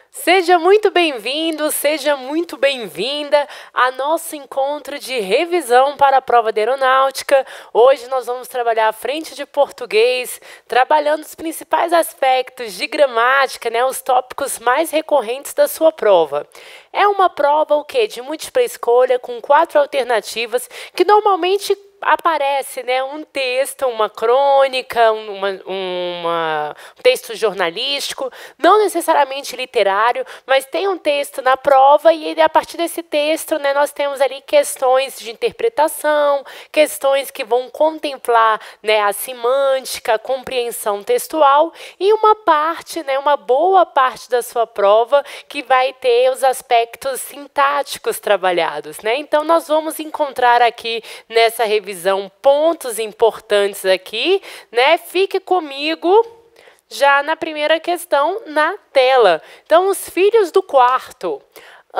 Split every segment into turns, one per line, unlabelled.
Seja muito bem-vindo, seja muito bem-vinda a nosso encontro de revisão para a prova de aeronáutica. Hoje nós vamos trabalhar a frente de português, trabalhando os principais aspectos de gramática, os tópicos mais recorrentes da sua prova. É uma prova de múltipla escolha com 4 alternativas que normalmente aparece um texto, uma crônica, um texto jornalístico, não necessariamente literário, mas tem um texto na prova e a partir desse texto nós temos ali questões de interpretação, questões que vão contemplar a semântica, a compreensão textual e uma parte, uma boa parte da sua prova que vai ter os aspectos sintáticos trabalhados. Então, nós vamos encontrar aqui nessa revisão pontos importantes aqui, Fique comigo já na primeira questão na tela. Então, os filhos do quarto.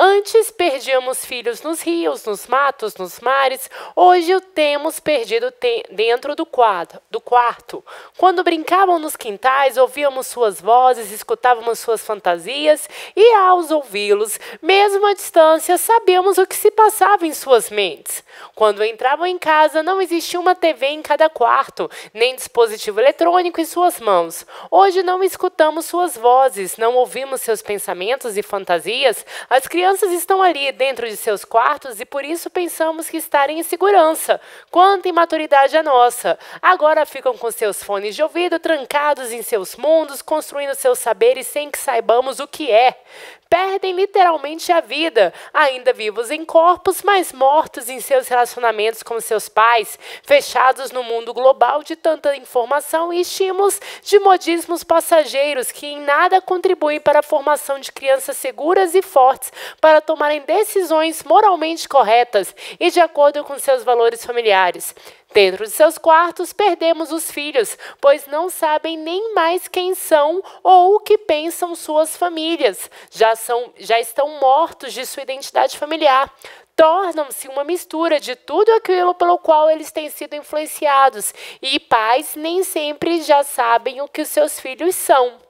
Antes perdíamos filhos nos rios, nos matos, nos mares. Hoje o temos perdido dentro do quarto. Quando brincavam nos quintais, ouvíamos suas vozes, escutávamos suas fantasias e, ao ouvi-los, mesmo à distância, sabíamos o que se passava em suas mentes. Quando entravam em casa, não existia uma TV em cada quarto, nem dispositivo eletrônico em suas mãos. Hoje não escutamos suas vozes, não ouvimos seus pensamentos e fantasias. As crianças estão ali dentro de seus quartos e por isso pensamos que estarem em segurança. Quanta imaturidade a nossa! Agora ficam com seus fones de ouvido trancados em seus mundos, construindo seus saberes sem que saibamos o que é. Perdem literalmente a vida, ainda vivos em corpos, mas mortos em seus relacionamentos com seus pais, fechados no mundo global de tanta informação e estímulos de modismos passageiros que em nada contribuem para a formação de crianças seguras e fortes para tomarem decisões moralmente corretas e de acordo com seus valores familiares. Dentro de seus quartos, perdemos os filhos, pois não sabem nem mais quem são ou o que pensam suas famílias. Já estão mortos de sua identidade familiar. Tornam-se uma mistura de tudo aquilo pelo qual eles têm sido influenciados. E pais nem sempre já sabem o que os seus filhos são.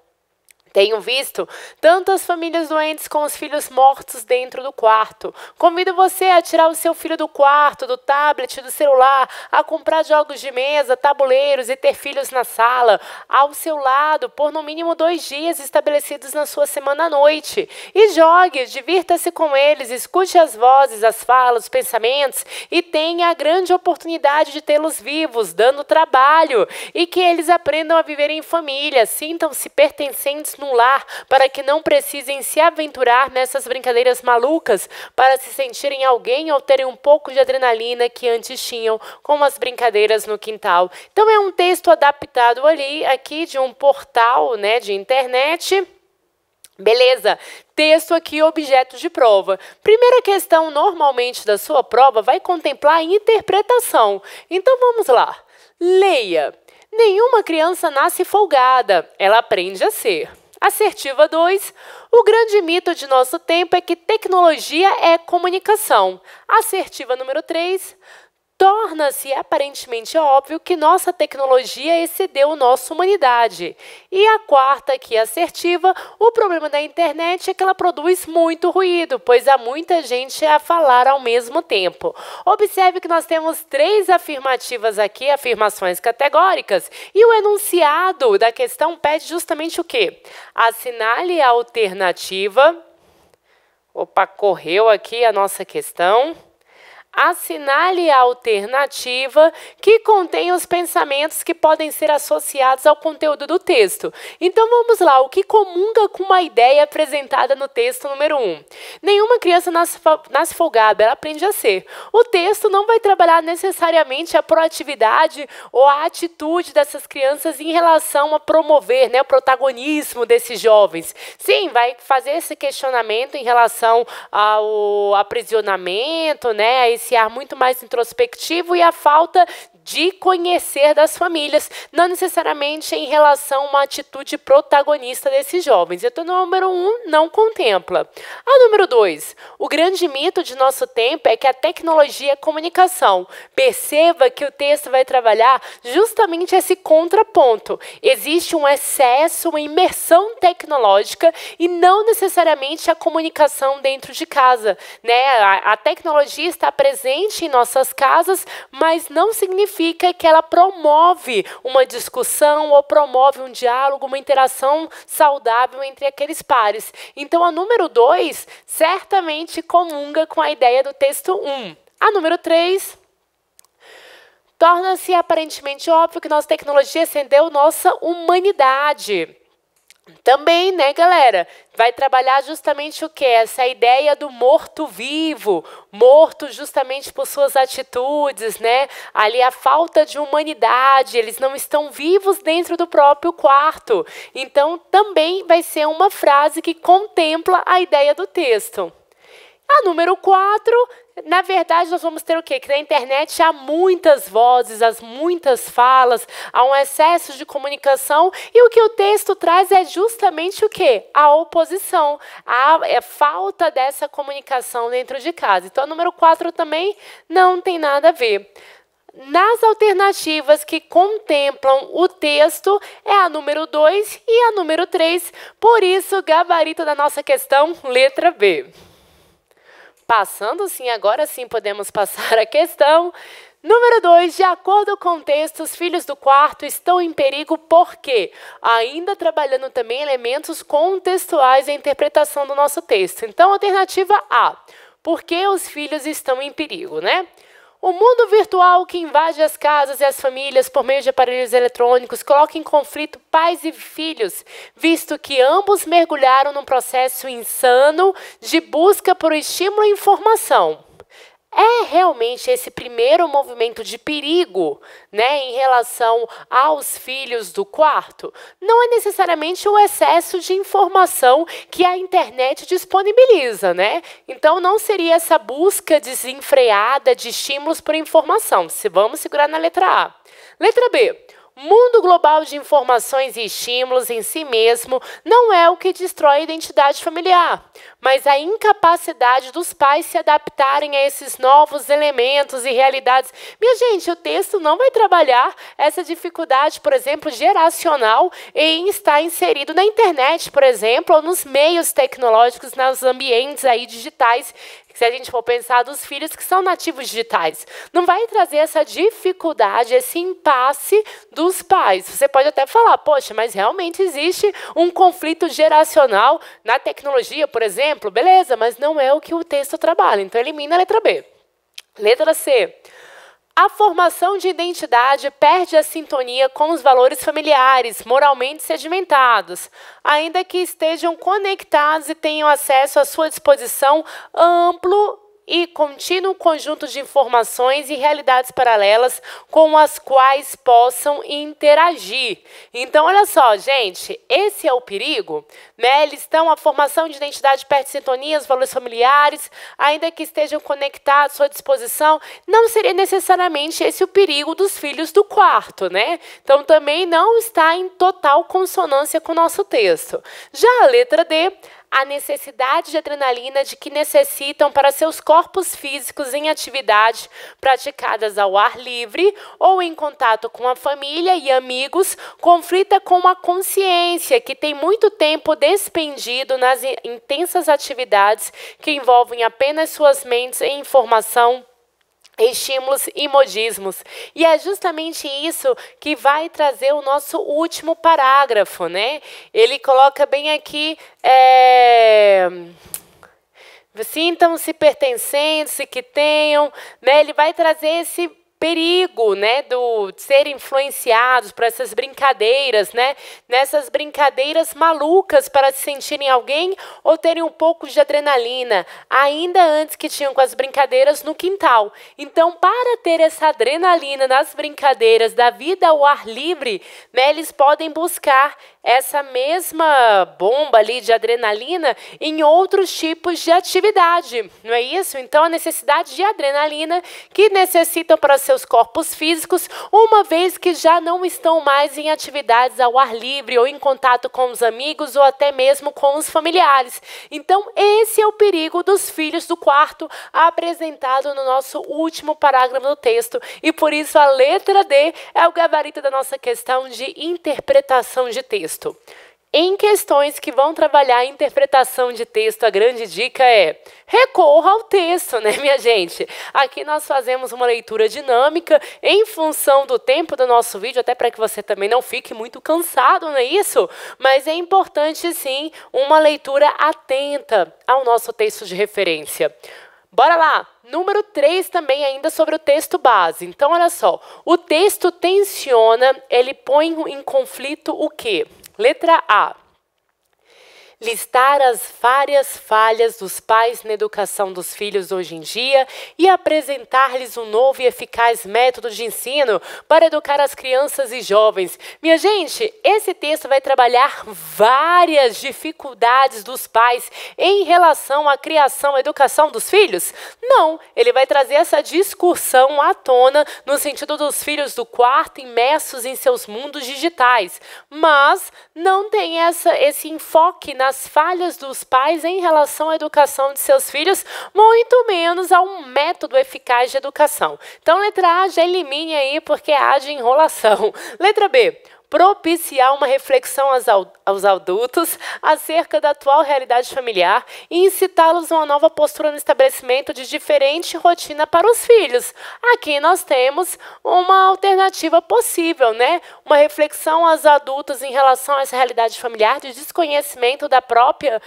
Tenho visto tantas famílias doentes com os filhos mortos dentro do quarto. Convido você a tirar o seu filho do quarto, do tablet, do celular, a comprar jogos de mesa, tabuleiros e ter filhos na sala, ao seu lado, por no mínimo 2 dias estabelecidos na sua semana à noite. E jogue, divirta-se com eles, escute as vozes, as falas, os pensamentos e tenha a grande oportunidade de tê-los vivos, dando trabalho e que eles aprendam a viver em família, sintam-se pertencentes num lar, para que não precisem se aventurar nessas brincadeiras malucas, para se sentirem alguém ou terem um pouco de adrenalina que antes tinham com as brincadeiras no quintal. Então é um texto adaptado aqui de um portal, de internet. Beleza, texto aqui, objeto de prova. Primeira questão, normalmente, da sua prova vai contemplar a interpretação. Então vamos lá. Leia. Nenhuma criança nasce folgada, ela aprende a ser. Assertiva 2. O grande mito de nosso tempo é que tecnologia é comunicação. Assertiva número 3. Torna-se aparentemente óbvio que nossa tecnologia excedeu nossa humanidade. E a quarta aqui, assertiva, o problema da internet é que ela produz muito ruído, pois há muita gente a falar ao mesmo tempo. Observe que nós temos 3 afirmativas aqui, afirmações categóricas, e o enunciado da questão pede justamente o quê? Assinale a alternativa. Opa, correu aqui a nossa questão. Assinale a alternativa que contém os pensamentos que podem ser associados ao conteúdo do texto. Então, vamos lá. O que comunga com uma ideia apresentada no texto número 1? Nenhuma criança nasce folgada, ela aprende a ser. O texto não vai trabalhar necessariamente a proatividade ou a atitude dessas crianças em relação a promover o protagonismo desses jovens. Sim, vai fazer esse questionamento em relação ao aprisionamento, a esse ar muito mais introspectivo e a falta de conhecer das famílias, não necessariamente em relação a uma atitude protagonista desses jovens. Então, o número 1 não contempla. A número 2, o grande mito de nosso tempo é que a tecnologia é comunicação. Perceba que o texto vai trabalhar justamente esse contraponto. Existe um excesso, uma imersão tecnológica e não necessariamente a comunicação dentro de casa, né? A tecnologia está presente em nossas casas, mas não significa que ela promove uma discussão ou promove um diálogo, uma interação saudável entre aqueles pares. Então, a número 2 certamente comunga com a ideia do texto 1. A número 3... torna-se aparentemente óbvio que nossa tecnologia acendeu nossa humanidade. Também, né, galera, vai trabalhar justamente o quê? Essa ideia do morto-vivo, morto justamente por suas atitudes, né? Ali a falta de humanidade, eles não estão vivos dentro do próprio quarto. Então, também vai ser uma frase que contempla a ideia do texto. A número 4, na verdade, nós vamos ter o quê? Que na internet há muitas vozes, há muitas falas, há um excesso de comunicação e o que o texto traz é justamente o quê? A oposição, a falta dessa comunicação dentro de casa. Então, a número 4 também não tem nada a ver. Nas alternativas que contemplam o texto, é a número 2 e a número 3, por isso, o gabarito da nossa questão, letra B. Passando sim, agora sim podemos passar a questão. Número 2, de acordo com o texto, os filhos do quarto estão em perigo porque, ainda trabalhando também elementos contextuais à interpretação do nosso texto. Então, alternativa A, por que os filhos estão em perigo, né? O mundo virtual que invade as casas e as famílias por meio de aparelhos eletrônicos coloca em conflito pais e filhos, visto que ambos mergulharam num processo insano de busca por estímulo e informação. É realmente esse primeiro movimento de perigo, né, em relação aos filhos do quarto? Não é necessariamente o excesso de informação que a internet disponibiliza, né? Então, não seria essa busca desenfreada de estímulos por informação. Vamos segurar na letra A. Letra B. Mundo global de informações e estímulos em si mesmo não é o que destrói a identidade familiar, mas a incapacidade dos pais se adaptarem a esses novos elementos e realidades. Minha gente, o texto não vai trabalhar essa dificuldade, por exemplo, geracional em estar inserido na internet, por exemplo, ou nos meios tecnológicos, nos ambientes aí digitais, se a gente for pensar dos filhos que são nativos digitais. Não vai trazer essa dificuldade, esse impasse dos pais. Você pode até falar, poxa, mas realmente existe um conflito geracional na tecnologia, por exemplo. Beleza, mas não é o que o texto trabalha. Então, elimina a letra B. Letra C. A formação de identidade perde a sintonia com os valores familiares, moralmente sedimentados, ainda que estejam conectados e tenham acesso à sua disposição amplo e contínuo conjunto de informações e realidades paralelas com as quais possam interagir. Então, olha só, gente, esse é o perigo, né? Eles estão, a formação de identidade perde sintonia, os valores familiares, ainda que estejam conectados à sua disposição, não seria necessariamente esse o perigo dos filhos do quarto, né? Então, também não está em total consonância com o nosso texto. Já a letra D, a necessidade de adrenalina de que necessitam para seus corpos físicos em atividade praticadas ao ar livre ou em contato com a família e amigos, conflita com a consciência que tem muito tempo despendido nas intensas atividades que envolvem apenas suas mentes em informação, estímulos e modismos. E é justamente isso que vai trazer o nosso último parágrafo, né? Ele coloca bem aqui, sintam-se pertencentes e que tenham, né? Ele vai trazer esse perigo, né, do ser influenciados por essas brincadeiras, né, nessas brincadeiras malucas para se sentirem alguém ou terem um pouco de adrenalina, ainda antes que tinham com as brincadeiras no quintal. Então, para ter essa adrenalina nas brincadeiras da vida ao ar livre, né, eles podem buscar essa mesma bomba ali de adrenalina em outros tipos de atividade, não é isso? Então, a necessidade de adrenalina que necessitam para seus corpos físicos, uma vez que já não estão mais em atividades ao ar livre ou em contato com os amigos ou até mesmo com os familiares. Então, esse é o perigo dos filhos do quarto apresentado no nosso último parágrafo do texto. E por isso a letra D é o gabarito da nossa questão de interpretação de texto. Em questões que vão trabalhar a interpretação de texto, a grande dica é recorra ao texto, né, minha gente? Aqui nós fazemos uma leitura dinâmica em função do tempo do nosso vídeo, até para que você também não fique muito cansado, não é isso? Mas é importante, sim, uma leitura atenta ao nosso texto de referência. Bora lá! Número 3 também ainda sobre o texto base. Então, olha só, o texto tensiona, ele põe em conflito o quê? Letra A. Listar as várias falhas dos pais na educação dos filhos hoje em dia e apresentar-lhes um novo e eficaz método de ensino para educar as crianças e jovens. Minha gente, esse texto vai trabalhar várias dificuldades dos pais em relação à criação e educação dos filhos? Não, ele vai trazer essa discussão à tona no sentido dos filhos do quarto imersos em seus mundos digitais, mas não tem esse enfoque nas falhas dos pais em relação à educação de seus filhos, muito menos a um método eficaz de educação. Então, letra A já elimine aí porque há de enrolação. Letra B. Propiciar uma reflexão aos adultos acerca da atual realidade familiar e incitá-los a uma nova postura no estabelecimento de diferente rotina para os filhos. Aqui nós temos uma alternativa possível, né? Uma reflexão aos adultos em relação a essa realidade familiar de desconhecimento da própria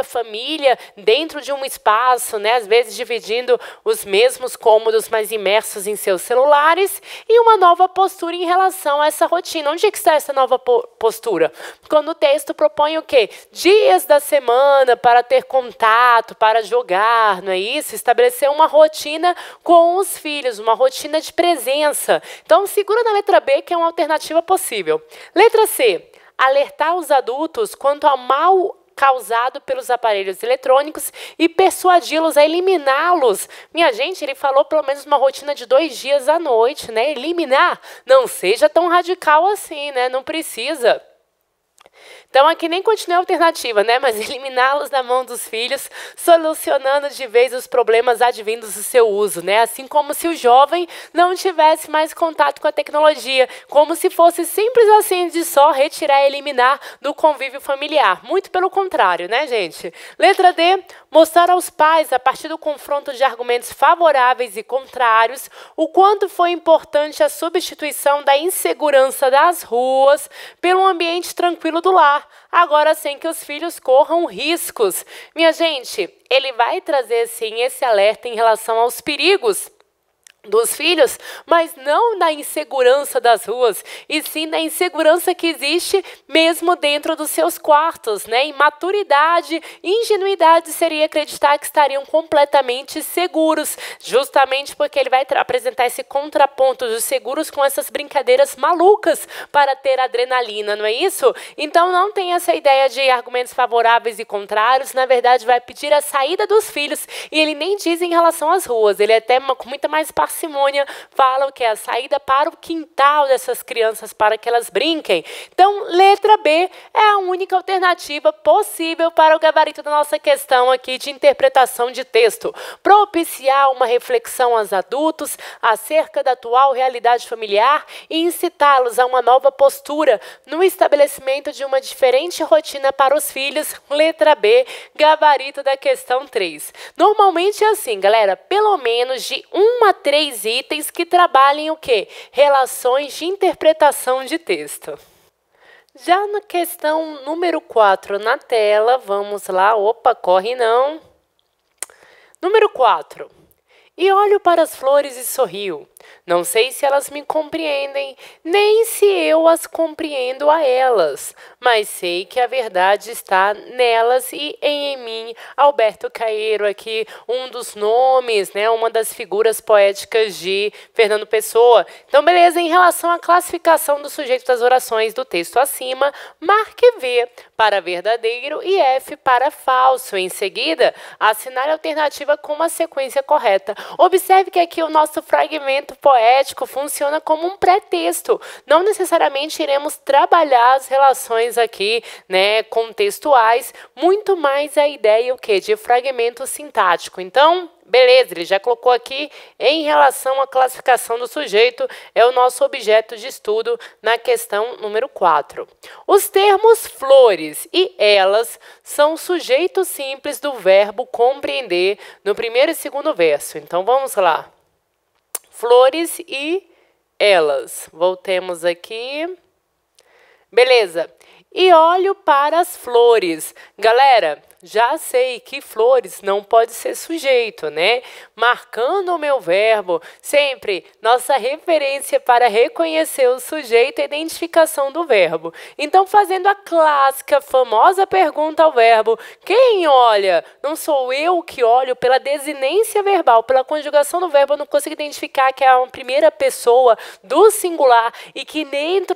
família dentro de um espaço, né? Às vezes dividindo os mesmos cômodos, mas imersos em seus celulares, e uma nova postura em relação a essa rotina. Onde é que está essa nova postura? Quando o texto propõe o quê? Dias da semana para ter contato, para jogar, não é isso? Estabelecer uma rotina com os filhos, uma rotina de presença. Então, segura na letra B, que é uma alternativa possível. Letra C. Alertar os adultos quanto ao mal causado pelos aparelhos eletrônicos e persuadi-los a eliminá-los. Minha gente, ele falou pelo menos uma rotina de 2 dias à noite, né? Eliminar. Não seja tão radical assim, né? Não precisa. Então, aqui nem continua a alternativa, né? Mas eliminá-los da mão dos filhos, solucionando de vez os problemas advindos do seu uso, né? Assim como se o jovem não tivesse mais contato com a tecnologia, como se fosse simples assim de só retirar e eliminar do convívio familiar. Muito pelo contrário, né, gente? Letra D, mostrar aos pais, a partir do confronto de argumentos favoráveis e contrários, o quanto foi importante a substituição da insegurança das ruas pelo ambiente tranquilo do lar, agora sem que os filhos corram riscos. Minha gente, ele vai trazer sim esse alerta em relação aos perigos dos filhos, mas não da insegurança das ruas, e sim da insegurança que existe mesmo dentro dos seus quartos, né? Imaturidade, ingenuidade seria acreditar que estariam completamente seguros, justamente porque ele vai apresentar esse contraponto dos seguros com essas brincadeiras malucas para ter adrenalina, não é isso? Então não tem essa ideia de argumentos favoráveis e contrários, na verdade vai pedir a saída dos filhos, e ele nem diz em relação às ruas, ele até com muita mais parcimônia fala que é a saída para o quintal dessas crianças para que elas brinquem. Então, letra B é a única alternativa possível para o gabarito da nossa questão aqui de interpretação de texto. Propiciar uma reflexão aos adultos acerca da atual realidade familiar e incitá-los a uma nova postura no estabelecimento de uma diferente rotina para os filhos. Letra B, gabarito da questão 3. Normalmente é assim, galera, pelo menos de 1 a 3 itens que trabalhem o quê? Relações de interpretação de texto. Já na questão número 4 na tela, vamos lá. Opa, corre não. Número 4. e olho para as flores e sorrio. Não sei se elas me compreendem, nem se eu as compreendo a elas, mas sei que a verdade está nelas e em mim. Alberto Caeiro aqui, um dos nomes, né, uma das figuras poéticas de Fernando Pessoa. Então, beleza, em relação à classificação do sujeito das orações do texto acima, marque V para verdadeiro e F para falso. Em seguida, assinale a alternativa com uma sequência correta. Observe que aqui o nosso fragmento poético funciona como um pré-texto. Não necessariamente iremos trabalhar as relações aqui, né, contextuais, muito mais a ideia o quê? De fragmento sintático. Então, beleza, ele já colocou aqui em relação à classificação do sujeito, é o nosso objeto de estudo na questão número 4. Os termos flores e elas são sujeitos simples do verbo compreender no primeiro e segundo verso. Então, vamos lá. Flores e elas. Voltemos aqui. Beleza. E olho para as flores. Galera, já sei que flores não pode ser sujeito, né? Marcando o meu verbo, sempre nossa referência para reconhecer o sujeito é a identificação do verbo. Então, fazendo a clássica, famosa pergunta ao verbo, quem olha? Não sou eu que olho pela desinência verbal, pela conjugação do verbo, eu não consigo identificar que é a primeira pessoa do singular e que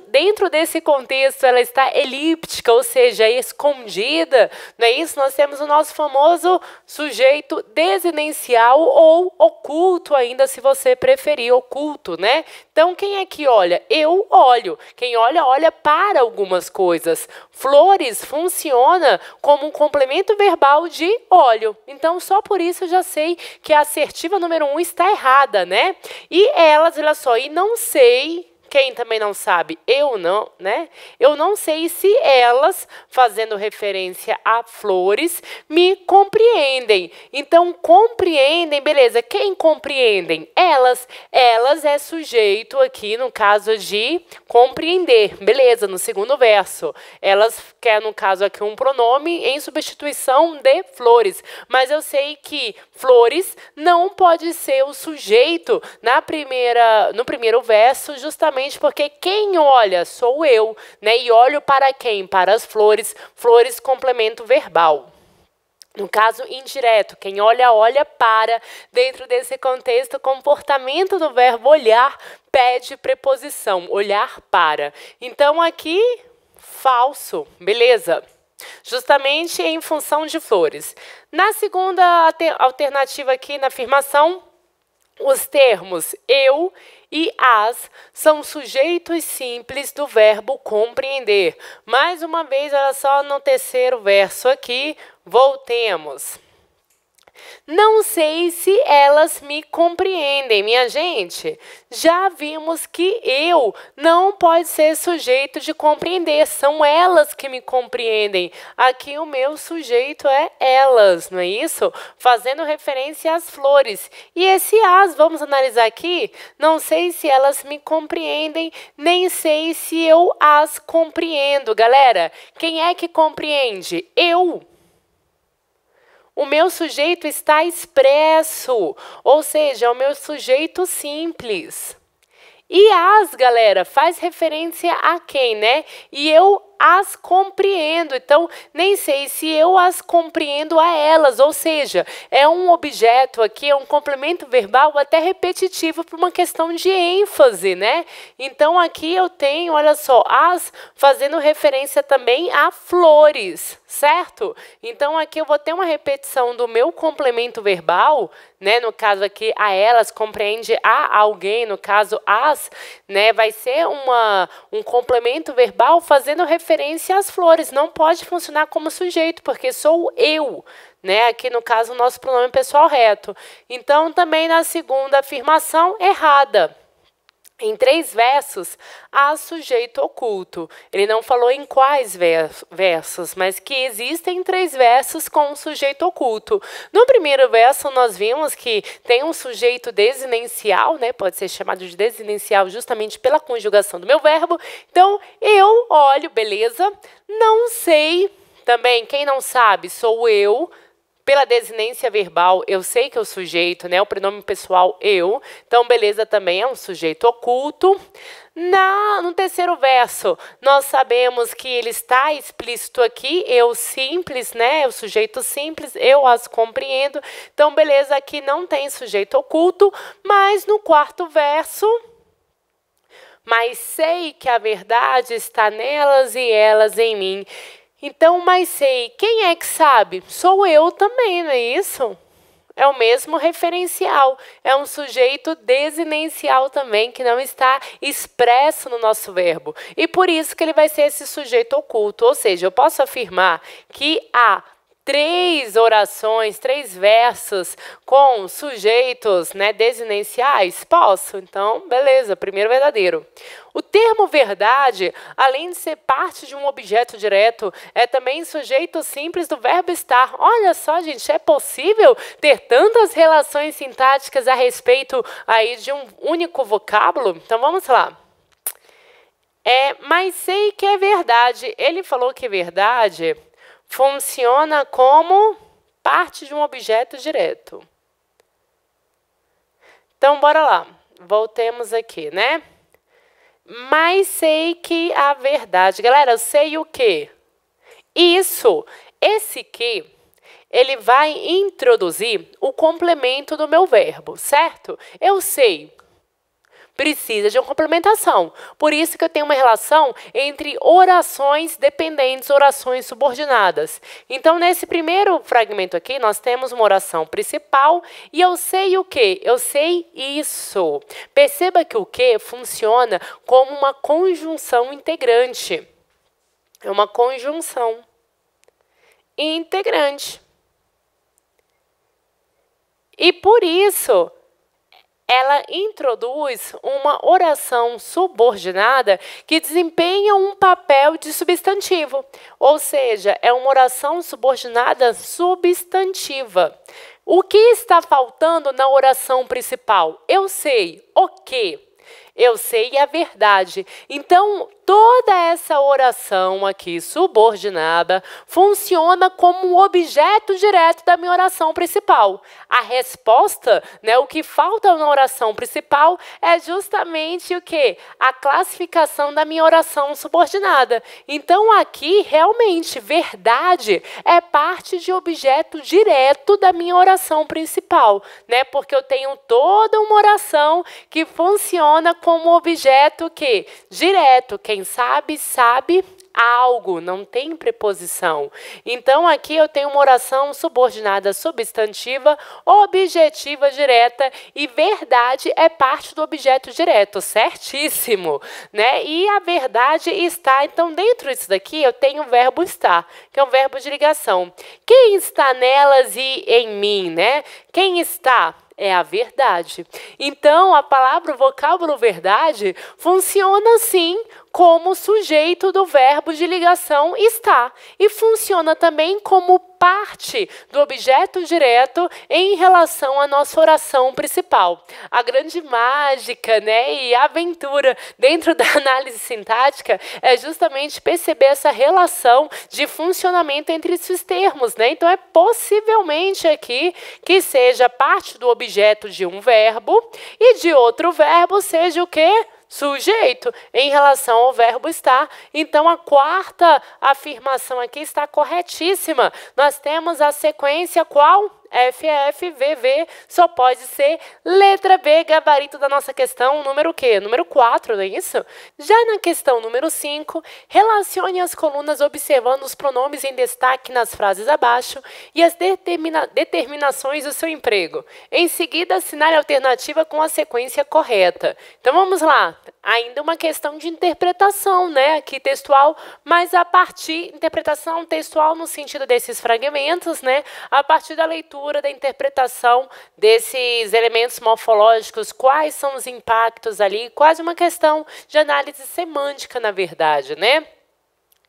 dentro desse contexto ela está elíptica, ou seja, escondida, não é isso? Nós temos o nosso famoso sujeito desinencial ou oculto ainda, se você preferir, oculto, né? Então, quem é que olha? Eu olho. Quem olha, olha para algumas coisas. Flores funciona como um complemento verbal de olho. Então, só por isso eu já sei que a assertiva número 1 está errada, né? E elas, olha só, e não sei... Quem também não sabe, eu não, né? Eu não sei se elas, fazendo referência a flores, me compreendem. Então, compreendem, beleza. Quem compreendem? Elas. Elas é sujeito aqui, no caso de compreender. Beleza, no segundo verso. Elas quer, no caso aqui, um pronome em substituição de flores. Mas eu sei que flores não pode ser o sujeito no primeiro verso, justamente porque quem olha sou eu, né? E olho para quem? Para as flores. Flores, complemento verbal. No caso indireto, quem olha, olha para. Dentro desse contexto, o comportamento do verbo olhar pede preposição, olhar para. Então, aqui, falso, beleza? Justamente em função de flores. Na segunda alternativa aqui, na afirmação, os termos eu e as são sujeitos simples do verbo compreender. Mais uma vez, olha só no terceiro verso aqui, voltemos. Não sei se elas me compreendem, minha gente. Já vimos que eu não pode ser sujeito de compreender. São elas que me compreendem. Aqui o meu sujeito é elas, não é isso? Fazendo referência às flores. E esse as, vamos analisar aqui. Não sei se elas me compreendem, nem sei se eu as compreendo. Galera, quem é que compreende? Eu. O meu sujeito está expresso, ou seja, é o meu sujeito simples. E as, galera, faz referência a quem, né? E eu as compreendo, então nem sei se eu as compreendo a elas, ou seja, é um objeto aqui, é um complemento verbal até repetitivo por uma questão de ênfase, né? Então aqui eu tenho, olha só, as fazendo referência também a flores, certo? Então aqui eu vou ter uma repetição do meu complemento verbal, né? No caso aqui, a elas compreende a alguém, no caso as, né? Vai ser um complemento verbal fazendo referência às flores. Não pode funcionar como sujeito, porque sou eu, né? Aqui no caso o nosso pronome pessoal reto. Então também na segunda afirmação errada. Em 3 versos, há sujeito oculto. Ele não falou em quais versos, mas que existem 3 versos com um sujeito oculto. No primeiro verso, nós vimos que tem um sujeito desinencial, né? Pode ser chamado de desinencial justamente pela conjugação do meu verbo. Então, eu olho, beleza? Não sei, também, quem não sabe, sou eu. Pela desinência verbal, eu sei que é o sujeito, né? O pronome pessoal, eu. Então, beleza, também é um sujeito oculto. No terceiro verso, nós sabemos que ele está explícito aqui, eu simples, né? O sujeito simples, eu as compreendo. Então, beleza, aqui não tem sujeito oculto, mas no quarto verso, mas sei que a verdade está nelas e elas em mim. Então, mas sei, quem é que sabe? Sou eu também, não é isso? É o mesmo referencial, é um sujeito desinencial também, que não está expresso no nosso verbo. E por isso que ele vai ser esse sujeito oculto, ou seja, eu posso afirmar que há 3 orações, 3 versos com sujeitos, né, desinenciais? Posso. Então, beleza, primeiro verdadeiro. O termo verdade, além de ser parte de um objeto direto, é também sujeito simples do verbo estar. Olha só, gente, é possível ter tantas relações sintáticas a respeito aí de um único vocábulo? Então, vamos lá. Mas sei que é verdade. Ele falou que verdade funciona como parte de um objeto direto. Então, bora lá. Voltemos aqui, né? Mas sei que a verdade... Galera, eu sei o quê? Isso, esse que, ele vai introduzir o complemento do meu verbo, certo? Eu sei. Precisa de uma complementação. Por isso que eu tenho uma relação entre orações dependentes, orações subordinadas. Então, nesse primeiro fragmento aqui, nós temos uma oração principal e eu sei o quê? Eu sei isso. Perceba que o que funciona como uma conjunção integrante. É uma conjunção integrante. E por isso, ela introduz uma oração subordinada que desempenha um papel de substantivo. Ou seja, é uma oração subordinada substantiva. O que está faltando na oração principal? Eu sei o quê? Eu sei a verdade. Então, toda essa oração aqui subordinada funciona como um objeto direto da minha oração principal. A resposta, né, o que falta na oração principal é justamente o quê? A classificação da minha oração subordinada. Então, aqui, realmente, verdade é parte de objeto direto da minha oração principal, né? Porque eu tenho toda uma oração que funciona como objeto que direto. Quem sabe, sabe algo, não tem preposição. Então, aqui eu tenho uma oração subordinada substantiva, objetiva direta, e verdade é parte do objeto direto, certíssimo, né? E a verdade está, então, dentro disso daqui, eu tenho o verbo estar, que é um verbo de ligação. Quem está nelas e em mim, né? Quem está? É a verdade. Então, a palavra, o vocábulo verdade, funciona assim como sujeito do verbo de ligação está. E funciona também como parte do objeto direto em relação à nossa oração principal. A grande mágica, né, e aventura dentro da análise sintática é justamente perceber essa relação de funcionamento entre esses termos, né? Então, é possivelmente aqui que seja parte do objeto de um verbo e de outro verbo seja o quê? Sujeito em relação ao verbo estar. Então, a quarta afirmação aqui está corretíssima. Nós temos a sequência qual? FFVV, só pode ser letra B, gabarito da nossa questão, número o quê? Número 4, não é isso? Já na questão número 5, relacione as colunas observando os pronomes em destaque nas frases abaixo e as determinações do seu emprego. Em seguida, assinale a alternativa com a sequência correta. Então, vamos lá. Ainda uma questão de interpretação, né? Aqui textual, mas a partir, interpretação textual no sentido desses fragmentos, né? A partir da leitura, da interpretação desses elementos morfológicos, quais são os impactos ali, quase uma questão de análise semântica, na verdade, né?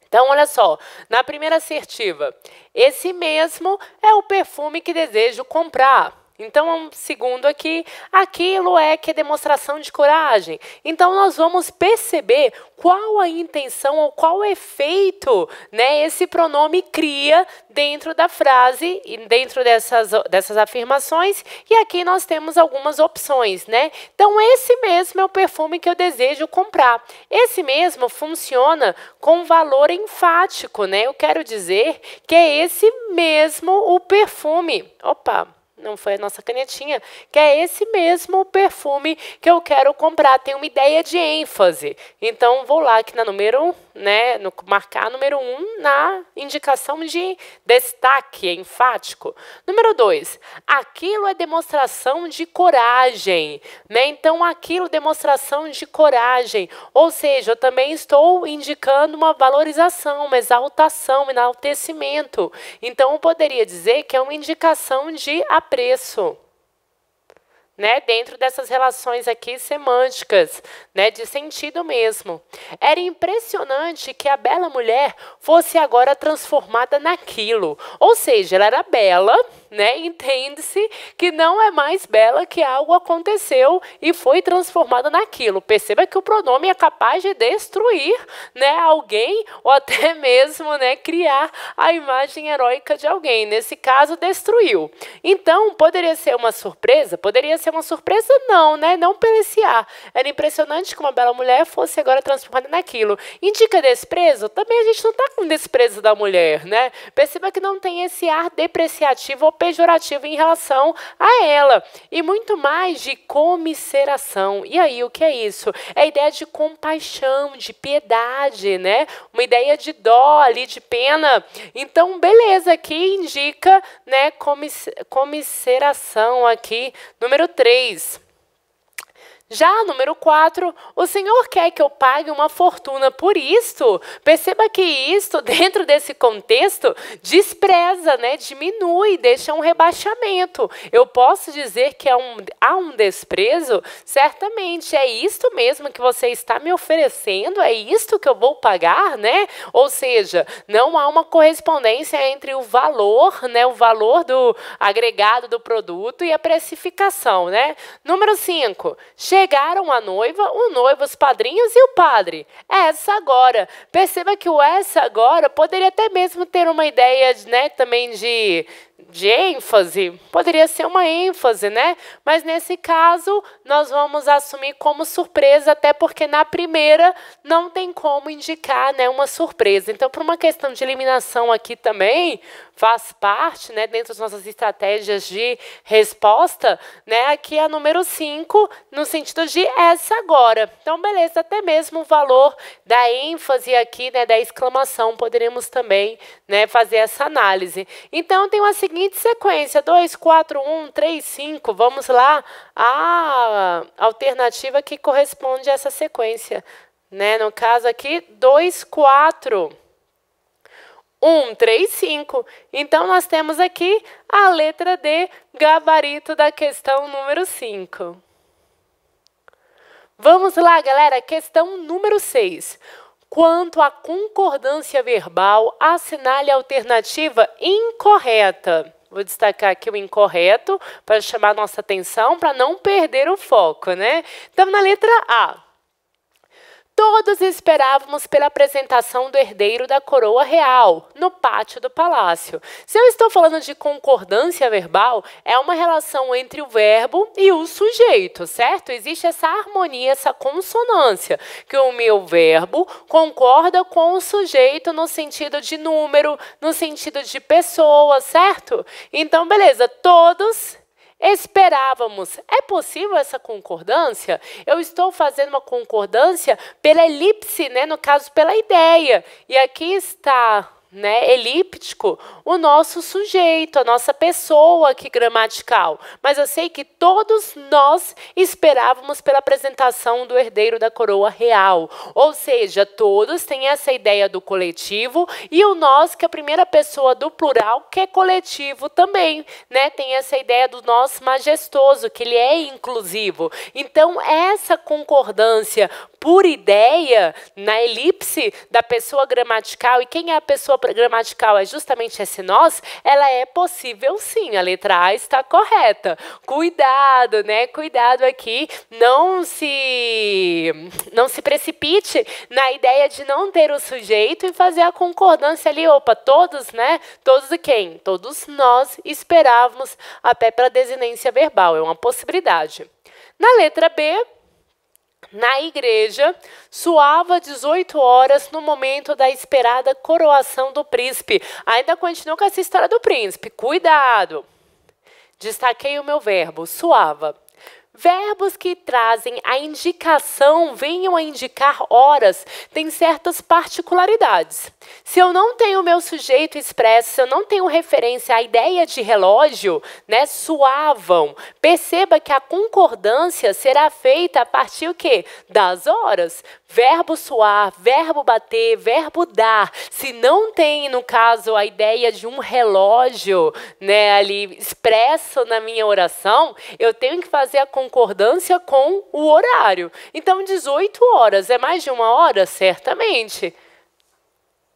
Então, olha só, na primeira assertiva, esse mesmo é o perfume que desejo comprar. Então, segundo aqui, aquilo é que é demonstração de coragem. Então, nós vamos perceber qual a intenção ou qual o efeito, né, esse pronome cria dentro da frase e dentro dessas afirmações. E aqui nós temos algumas opções, né? Então, esse mesmo é o perfume que eu desejo comprar. Esse mesmo funciona com valor enfático, né? Eu quero dizer que é esse mesmo o perfume. Opa! Não foi a nossa canetinha, que é esse mesmo perfume que eu quero comprar. Tem uma ideia de ênfase. Então, vou lá aqui na número, né, marcar número 1 na indicação de destaque, enfático. Número 2, aquilo é demonstração de coragem, né? Então, aquilo demonstração de coragem. Ou seja, eu também estou indicando uma valorização, uma exaltação, um enaltecimento. Então, eu poderia dizer que é uma indicação de apreço, né, dentro dessas relações aqui semânticas, né, de sentido mesmo. Era impressionante que a bela mulher fosse agora transformada naquilo. Ou seja, ela era bela, né, entende-se que não é mais bela, que algo aconteceu e foi transformada naquilo. Perceba que o pronome é capaz de destruir, né, alguém ou até mesmo, né, criar a imagem heróica de alguém. Nesse caso, destruiu. Então, poderia ser uma surpresa? Poderia ser uma surpresa? Não, né? Não pelo esse ar. Era impressionante que uma bela mulher fosse agora transformada naquilo. Indica desprezo? Também a gente não está com desprezo da mulher, né? Perceba que não tem esse ar depreciativo ou pejorativo em relação a ela. E muito mais de comiseração. E aí, o que é isso? É a ideia de compaixão, de piedade, né? Uma ideia de dó ali, de pena. Então, beleza, aqui indica, né, comiseração aqui, número 3. Já número 4, o Senhor quer que eu pague uma fortuna por isto. Perceba que isto, dentro desse contexto, despreza, né? Diminui, deixa um rebaixamento. Eu posso dizer que há um desprezo? Certamente, é isto mesmo que você está me oferecendo? É isto que eu vou pagar, né? Ou seja, não há uma correspondência entre o valor, né? O valor do agregado do produto e a precificação, né? Número 5, chegaram a noiva, o noivo, os padrinhos e o padre. Essa agora. Perceba que o essa agora poderia até mesmo ter uma ideia, né, também de ênfase. Poderia ser uma ênfase, né? Mas nesse caso, nós vamos assumir como surpresa, até porque na primeira não tem como indicar, né, uma surpresa. Então, por uma questão de eliminação aqui também, faz parte, né, dentro das nossas estratégias de resposta, né, aqui é a número 5, no sentido de essa agora. Então, beleza, até mesmo o valor da ênfase aqui, né, da exclamação, poderíamos também, né, fazer essa análise. Então, tem uma seguinte sequência, 2, 4, 1, 3, 5, vamos lá, a alternativa que corresponde a essa sequência, né? No caso aqui, 2, 4, 1, 3, 5. Então, nós temos aqui a letra D, gabarito da questão número 5. Vamos lá, galera, questão número 6. Quanto à concordância verbal, assinale a alternativa incorreta. Vou destacar aqui o incorreto para chamar nossa atenção, para não perder o foco, né? Então, na letra A. Todos esperávamos pela apresentação do herdeiro da coroa real, no pátio do palácio. Se eu estou falando de concordância verbal, é uma relação entre o verbo e o sujeito, certo? Existe essa harmonia, essa consonância, que o meu verbo concorda com o sujeito no sentido de número, no sentido de pessoa, certo? Então, beleza, todos esperávamos. É possível essa concordância? Eu estou fazendo uma concordância pela elipse, né? No caso, pela ideia. E aqui está, né, elíptico, o nosso sujeito, a nossa pessoa aqui gramatical. Mas eu sei que todos nós esperávamos pela apresentação do herdeiro da coroa real. Ou seja, todos têm essa ideia do coletivo e o nós, que é a primeira pessoa do plural, que é coletivo também, né? Tem essa ideia do nós majestoso, que ele é inclusivo. Então, essa concordância por ideia, na elipse da pessoa gramatical, e quem é a pessoa gramatical é justamente esse nós, ela é possível sim, a letra A está correta. Cuidado, né? Cuidado aqui, não se precipite na ideia de não ter o sujeito e fazer a concordância ali, opa, todos, né? Todos e quem? Todos nós esperávamos a pé pela desinência verbal, é uma possibilidade. Na letra B, na igreja, soava 18 horas no momento da esperada coroação do príncipe. Ainda continuo com essa história do príncipe. Cuidado! Destaquei o meu verbo, soava. Verbos que trazem a indicação, venham a indicar horas, têm certas particularidades. Se eu não tenho o meu sujeito expresso, se eu não tenho referência à ideia de relógio, né, soavam. Perceba que a concordância será feita a partir o quê? Das horas. Verbo soar, verbo bater, verbo dar. Se não tem, no caso, a ideia de um relógio, né, ali expresso na minha oração, eu tenho que fazer a concordância com o horário. Então, 18 horas é mais de uma hora? Certamente.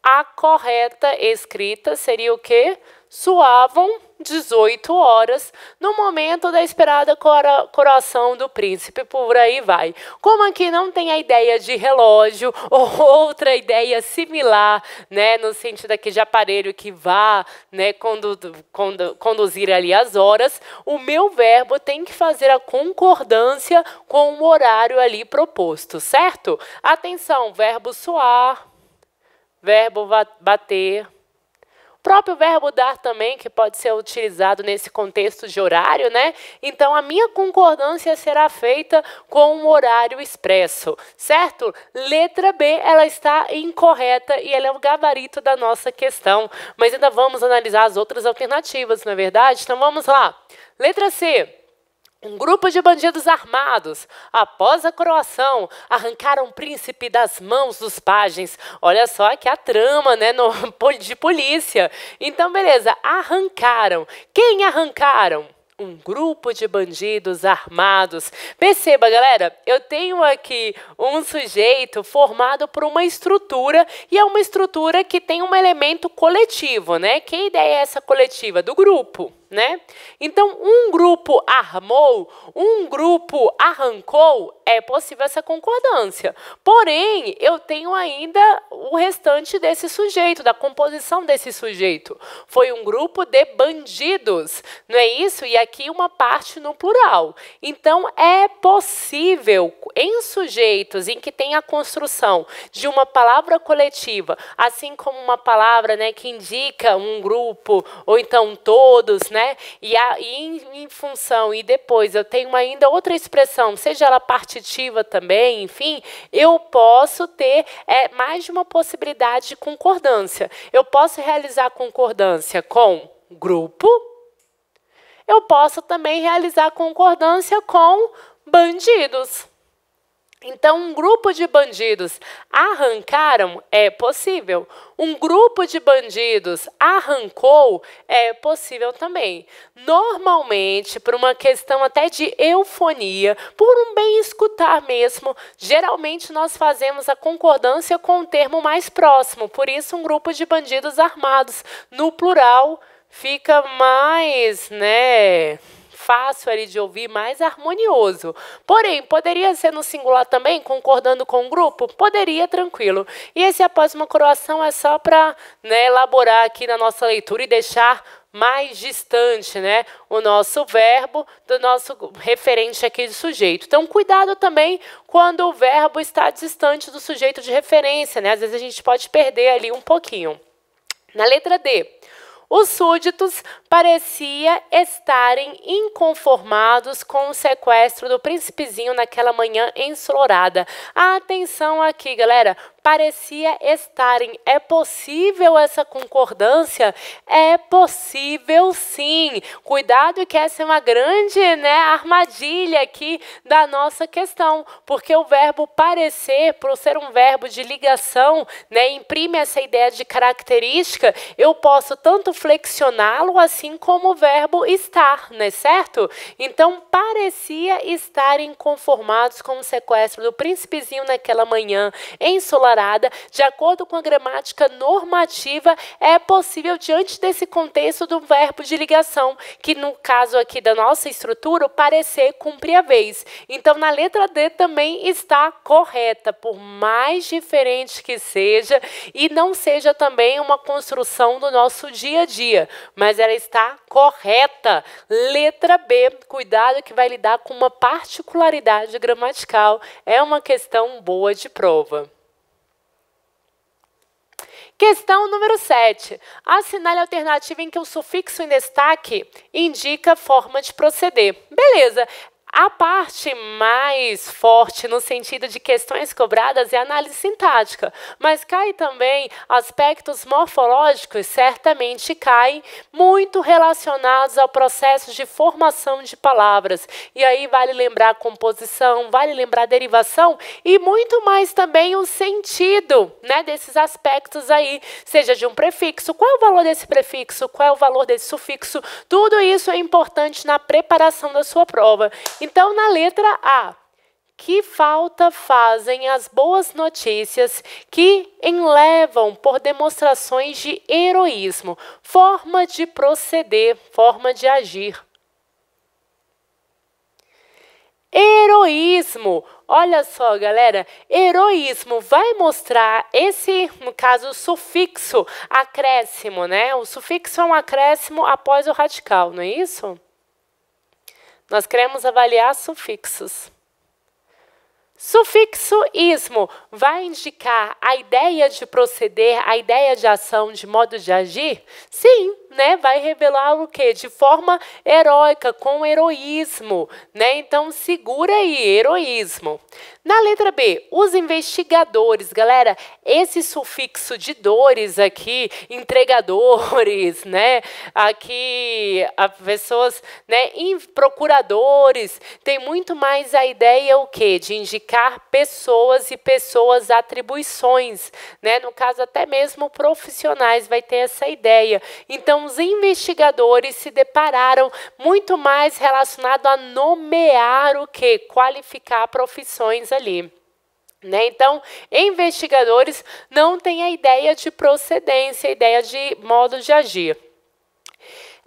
A correta escrita seria o quê? Soavam 18 horas no momento da esperada coroação do príncipe, por aí vai. Como aqui não tem a ideia de relógio ou outra ideia similar, né, no sentido aqui de aparelho que vá, né, conduzir ali as horas, o meu verbo tem que fazer a concordância com o horário ali proposto, certo? Atenção, verbo soar, verbo bater, próprio verbo dar também, que pode ser utilizado nesse contexto de horário, né? Então, a minha concordância será feita com o horário expresso, certo? Letra B, ela está incorreta e ela é o gabarito da nossa questão. Mas ainda vamos analisar as outras alternativas, não é verdade? Então, vamos lá. Letra C. Um grupo de bandidos armados, após a coroação, arrancaram o príncipe das mãos dos pajens. Olha só aqui a trama, né, de polícia. Então, beleza, arrancaram. Quem arrancaram? Um grupo de bandidos armados. Perceba, galera, eu tenho aqui um sujeito formado por uma estrutura e é uma estrutura que tem um elemento coletivo, né? Que ideia é essa coletiva? Do grupo, né? Então, um grupo armou, um grupo arrancou, é possível essa concordância. Porém, eu tenho ainda o restante desse sujeito, da composição desse sujeito. Foi um grupo de bandidos, não é isso? E aqui uma parte no plural. Então, é possível, em sujeitos em que tem a construção de uma palavra coletiva, assim como uma palavra, né, que indica um grupo, ou então todos, né? E em função, e depois eu tenho ainda outra expressão, seja ela partitiva também, enfim, eu posso ter mais de uma possibilidade de concordância. Eu posso realizar concordância com grupo, eu posso também realizar concordância com bandidos. Então, um grupo de bandidos arrancaram, é possível. Um grupo de bandidos arrancou, é possível também. Normalmente, por uma questão até de eufonia, por um bem escutar mesmo, geralmente nós fazemos a concordância com o termo mais próximo. Por isso, um grupo de bandidos armados, no plural, fica mais, né, fácil ali de ouvir, mais harmonioso. Porém, poderia ser no singular também, concordando com o grupo? Poderia, tranquilo. E esse após uma coroação é só para, né, elaborar aqui na nossa leitura e deixar mais distante, né, o nosso verbo do nosso referente aqui de sujeito. Então, cuidado também quando o verbo está distante do sujeito de referência, né? Às vezes a gente pode perder ali um pouquinho. Na letra D, os súditos pareciam estarem inconformados com o sequestro do príncipezinho naquela manhã ensolarada. Atenção aqui, galera. Parecia estarem. É possível essa concordância? É possível, sim. Cuidado que essa é uma grande, né, armadilha aqui da nossa questão, porque o verbo parecer, por ser um verbo de ligação, né, imprime essa ideia de característica, eu posso tanto flexioná-lo assim como o verbo estar, né, certo? Então, parecia estarem conformados com o sequestro do príncipezinho naquela manhã ensolarada. declarada de acordo com a gramática normativa é possível diante desse contexto do verbo de ligação, que no caso aqui da nossa estrutura, o parecer cumpre a vez. Então, na letra D também está correta, por mais diferente que seja, e não seja também uma construção do nosso dia a dia, mas ela está correta. Letra B, cuidado que vai lidar com uma particularidade gramatical, é uma questão boa de prova. Questão número 7. Assinale a alternativa em que o sufixo em destaque indica a forma de proceder. Beleza. A parte mais forte no sentido de questões cobradas é a análise sintática, mas cai também aspectos morfológicos, certamente caem, muito relacionados ao processo de formação de palavras. E aí vale lembrar a composição, vale lembrar a derivação e muito mais também o sentido, né, desses aspectos aí, seja de um prefixo, qual é o valor desse prefixo, qual é o valor desse sufixo, tudo isso é importante na preparação da sua prova. Então, na letra A, que falta fazem as boas notícias que enlevam por demonstrações de heroísmo, forma de proceder, forma de agir. Heroísmo, olha só, galera, heroísmo vai mostrar esse, no caso, sufixo acréscimo, né? O sufixo é um acréscimo após o radical, não é isso? Nós queremos avaliar sufixos. Sufixo ismo vai indicar a ideia de proceder, a ideia de ação, de modo de agir? Sim, né? Vai revelar o quê? De forma heróica, com heroísmo, né? Então, segura aí, heroísmo. Na letra B, os investigadores, galera, esse sufixo de dores aqui, entregadores, né? Aqui, pessoas, né? Procuradores, tem muito mais a ideia o quê? De indicar pessoas e pessoas atribuições, né? No caso, até mesmo profissionais vai ter essa ideia. Então, os investigadores se depararam muito mais relacionado a nomear o quê? Qualificar profissões ali. Né? Então, investigadores não têm a ideia de procedência, a ideia de modo de agir.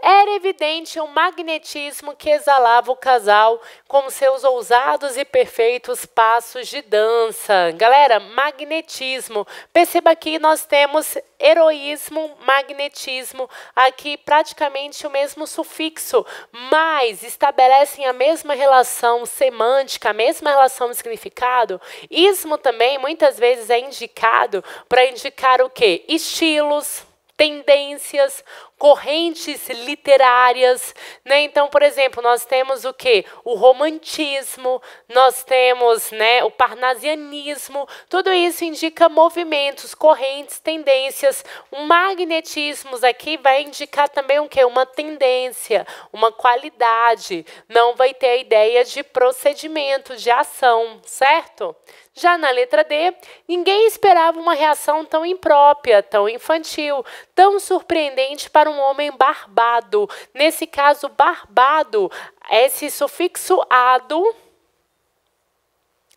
Era evidente o magnetismo que exalava o casal com seus ousados e perfeitos passos de dança. Galera, magnetismo. Perceba que nós temos heroísmo, magnetismo, aqui praticamente o mesmo sufixo, mas estabelecem a mesma relação semântica, a mesma relação de significado. Ismo também muitas vezes é indicado para indicar o quê? Estilos, tendências, correntes literárias, né? Então, por exemplo, nós temos o quê? O romantismo, nós temos, né, o parnasianismo, tudo isso indica movimentos, correntes, tendências. O magnetismo aqui vai indicar também o quê? Uma tendência, uma qualidade, não vai ter a ideia de procedimento, de ação, certo? Já na letra D, ninguém esperava uma reação tão imprópria, tão infantil, tão surpreendente para um homem barbado. Nesse caso, barbado, esse sufixo ado,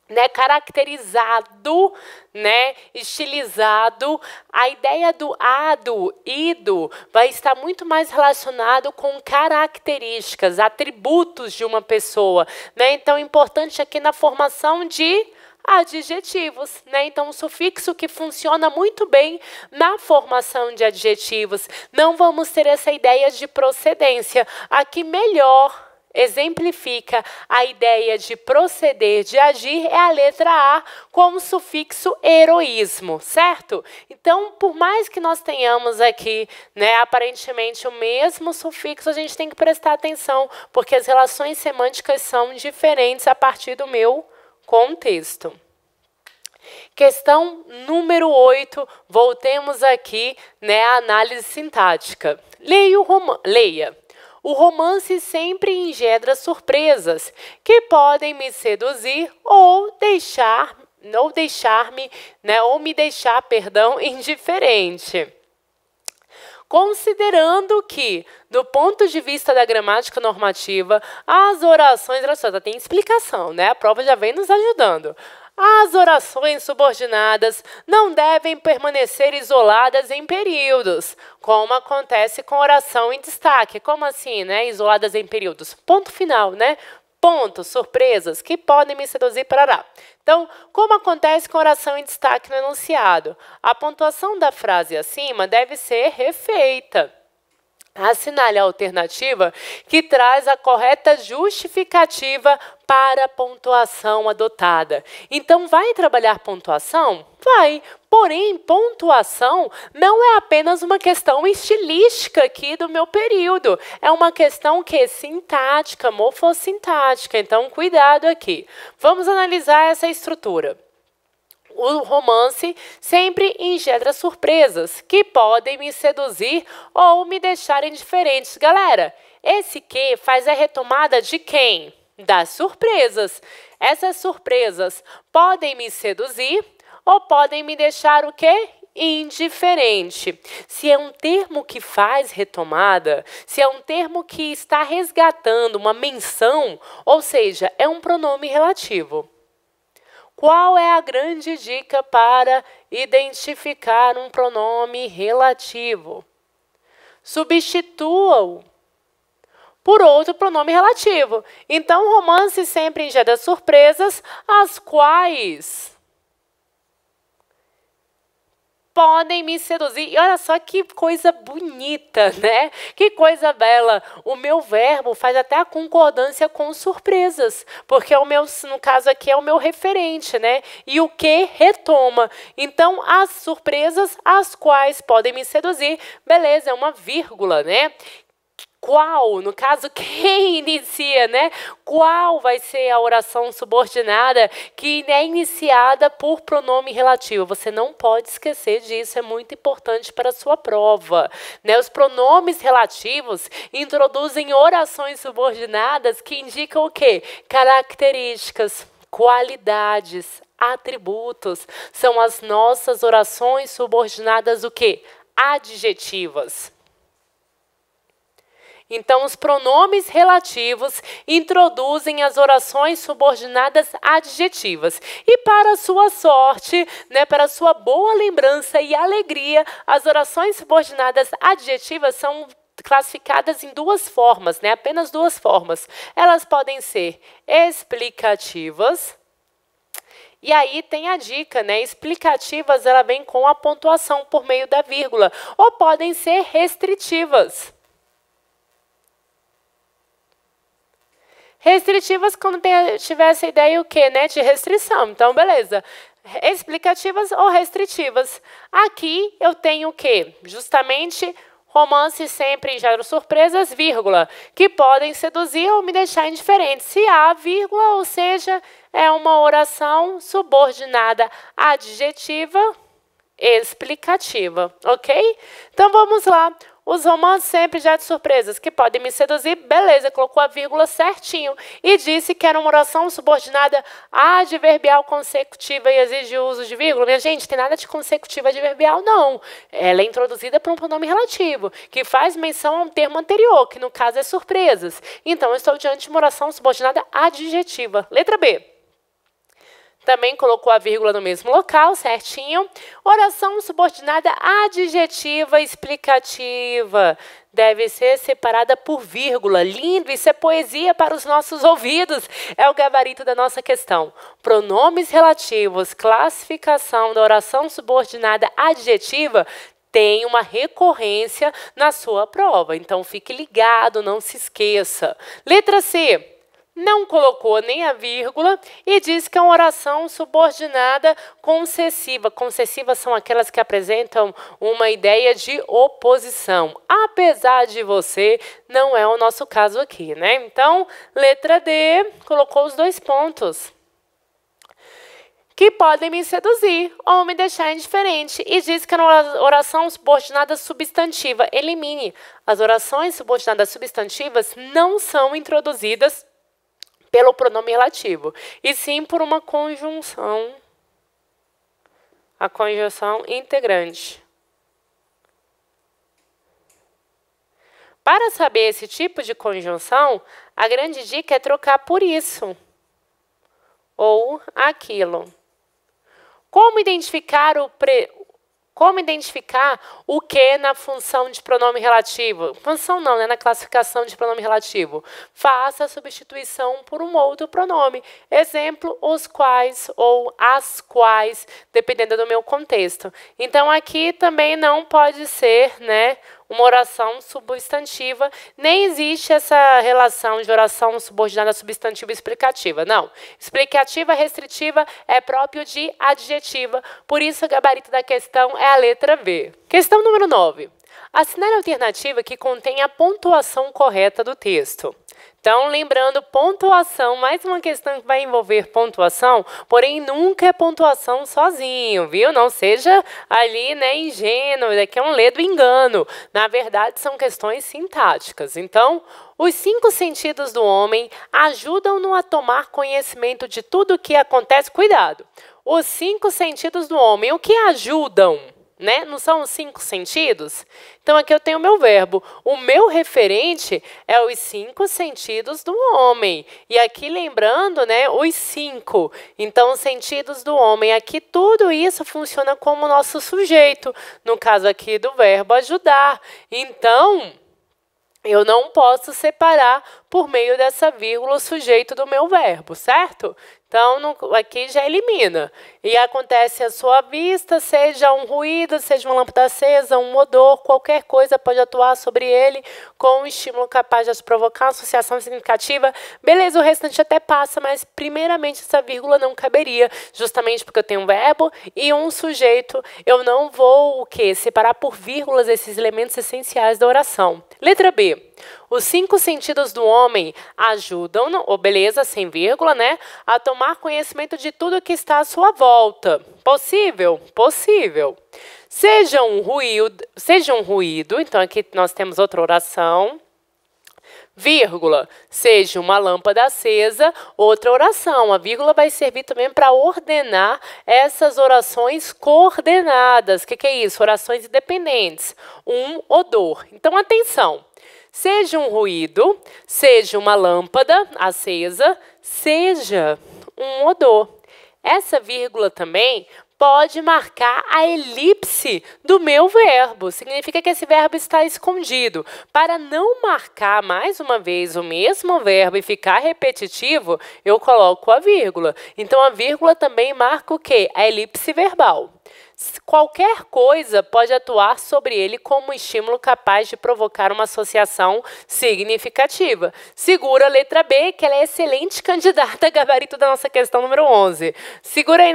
né, caracterizado, né, estilizado, a ideia do ado, ido, vai estar muito mais relacionado com características, atributos de uma pessoa, né? Então, importante aqui na formação de adjetivos, né? Então, um sufixo que funciona muito bem na formação de adjetivos. Não vamos ter essa ideia de procedência. Aqui melhor exemplifica a ideia de proceder, de agir, é a letra A com o sufixo heroísmo, certo? Então, por mais que nós tenhamos aqui, né, aparentemente o mesmo sufixo, a gente tem que prestar atenção, porque as relações semânticas são diferentes a partir do meu contexto. Questão número 8, voltemos aqui, né, à análise sintática. Leia. O romance sempre engendra surpresas que podem me seduzir ou me deixar, indiferente. Considerando que, do ponto de vista da gramática normativa, as orações... Olha só, tem explicação, né? A prova já vem nos ajudando. As orações subordinadas não devem permanecer isoladas em períodos, como acontece com oração em destaque. Como assim, né? Isoladas em períodos. Ponto final, né? Pontos, surpresas, que podem me seduzir, parará. Então, como acontece com oração em destaque no enunciado? A pontuação da frase acima deve ser refeita. Assinale a alternativa que traz a correta justificativa para a pontuação adotada. Então, vai trabalhar pontuação? Vai. Porém, pontuação não é apenas uma questão estilística aqui do meu período. É uma questão que é sintática, morfossintática. Então, cuidado aqui. Vamos analisar essa estrutura. O romance sempre engendra surpresas que podem me seduzir ou me deixar indiferentes. Galera, esse que faz a retomada de quem? Das surpresas. Essas surpresas podem me seduzir ou podem me deixar o quê? Indiferente. Se é um termo que faz retomada, se é um termo que está resgatando uma menção, ou seja, é um pronome relativo. Qual é a grande dica para identificar um pronome relativo? Substitua-o por outro pronome relativo. Então, o romance sempre engendra surpresas, as quais podem me seduzir. E olha só que coisa bonita, né? Que coisa bela. O meu verbo faz até a concordância com surpresas, porque o meu, no caso aqui, é o meu referente, né? E o que retoma. Então, as surpresas, as quais podem me seduzir, beleza, é uma vírgula, né? Qual, no caso, quem inicia, né? Qual vai ser a oração subordinada que é iniciada por pronome relativo? Você não pode esquecer disso, é muito importante para a sua prova, né? Os pronomes relativos introduzem orações subordinadas que indicam o quê? Características, qualidades, atributos. São as nossas orações subordinadas o quê? Adjetivas. Então, os pronomes relativos introduzem as orações subordinadas adjetivas. E para sua sorte, né, para sua boa lembrança e alegria, as orações subordinadas adjetivas são classificadas em duas formas, né, apenas duas formas. Elas podem ser explicativas. E aí tem a dica, né? Explicativas, ela vem com a pontuação por meio da vírgula. Ou podem ser restritivas. Restritivas quando tiver essa ideia o quê, né? De restrição. Então, beleza. Explicativas ou restritivas. Aqui eu tenho o quê? Justamente romance sempre engendra surpresas, vírgula, que podem seduzir ou me deixar indiferente. Se há vírgula, ou seja, é uma oração subordinada adjetiva explicativa, ok? Então, vamos lá. Os romances sempre já de surpresas, que podem me seduzir, beleza, colocou a vírgula certinho. E disse que era uma oração subordinada adverbial consecutiva e exige o uso de vírgula. Minha gente, tem nada de consecutiva adverbial, não. Ela é introduzida por um pronome relativo, que faz menção a um termo anterior, que no caso é surpresas. Então, eu estou diante de uma oração subordinada adjetiva. Letra B. Também colocou a vírgula no mesmo local, certinho. Oração subordinada adjetiva explicativa. Deve ser separada por vírgula. Lindo, isso é poesia para os nossos ouvidos. É o gabarito da nossa questão. Pronomes relativos, classificação da oração subordinada adjetiva, tem uma recorrência na sua prova. Então, fique ligado, não se esqueça. Letra C. Não colocou nem a vírgula e diz que é uma oração subordinada concessiva. Concessivas são aquelas que apresentam uma ideia de oposição. Apesar de você, não é o nosso caso aqui, né? Então, letra D, colocou os 2 pontos. Que podem me seduzir ou me deixar indiferente. E diz que é uma oração subordinada substantiva. Elimine. As orações subordinadas substantivas não são introduzidas pelo pronome relativo, e sim por uma conjunção, a conjunção integrante. Para saber esse tipo de conjunção, a grande dica é trocar por isso ou aquilo. Como identificar o que na função de pronome relativo? Função não, né? Na classificação de pronome relativo. Faça a substituição por um outro pronome. Exemplo, os quais ou as quais, dependendo do meu contexto. Então, aqui também não pode ser, né, uma oração substantiva, nem existe essa relação de oração subordinada substantiva e explicativa. Não. Explicativa restritiva é próprio de adjetiva, por isso o gabarito da questão é a letra B. Questão número 9. Assinale a alternativa que contém a pontuação correta do texto. Então, lembrando, pontuação, mais uma questão que vai envolver pontuação, porém nunca é pontuação sozinho, viu? Não seja ali, né, ingênuo, daqui é um ledo engano. Na verdade, são questões sintáticas. Então, os 5 sentidos do homem ajudam-no a tomar conhecimento de tudo o que acontece. Cuidado! Os 5 sentidos do homem, o que ajudam? Né? Não são os 5 sentidos? Então, aqui eu tenho o meu verbo. O meu referente é os 5 sentidos do homem. E aqui, lembrando, né, os 5. Então, os sentidos do homem. Aqui, tudo isso funciona como nosso sujeito. No caso aqui do verbo ajudar. Então, eu não posso separar por meio dessa vírgula o sujeito do meu verbo, certo? Então, aqui já elimina. E acontece à sua vista, seja um ruído, seja uma lâmpada acesa, um odor, qualquer coisa pode atuar sobre ele com um estímulo capaz de provocar uma associação significativa. Beleza, o restante até passa, mas primeiramente essa vírgula não caberia, justamente porque eu tenho um verbo e um sujeito. Eu não vou, separar por vírgulas esses elementos essenciais da oração. Letra B. Os 5 sentidos do homem ajudam, ou beleza, sem vírgula, né, a tomar conhecimento de tudo que está à sua volta. Possível? Possível. Seja um ruído, então aqui nós temos outra oração. Vírgula, seja uma lâmpada acesa, outra oração. A vírgula vai servir também para ordenar essas orações coordenadas. O que é isso? Orações independentes. Um odor. Então, atenção. Seja um ruído, seja uma lâmpada acesa, seja um odor. Essa vírgula também pode marcar a elipse do meu verbo. Significa que esse verbo está escondido. Para não marcar mais uma vez o mesmo verbo e ficar repetitivo, eu coloco a vírgula. Então, a vírgula também marca o quê? A elipse verbal. Qualquer coisa pode atuar sobre ele como estímulo capaz de provocar uma associação significativa. Segura a letra B, que ela é excelente candidata a gabarito da nossa questão número 11. Segura aí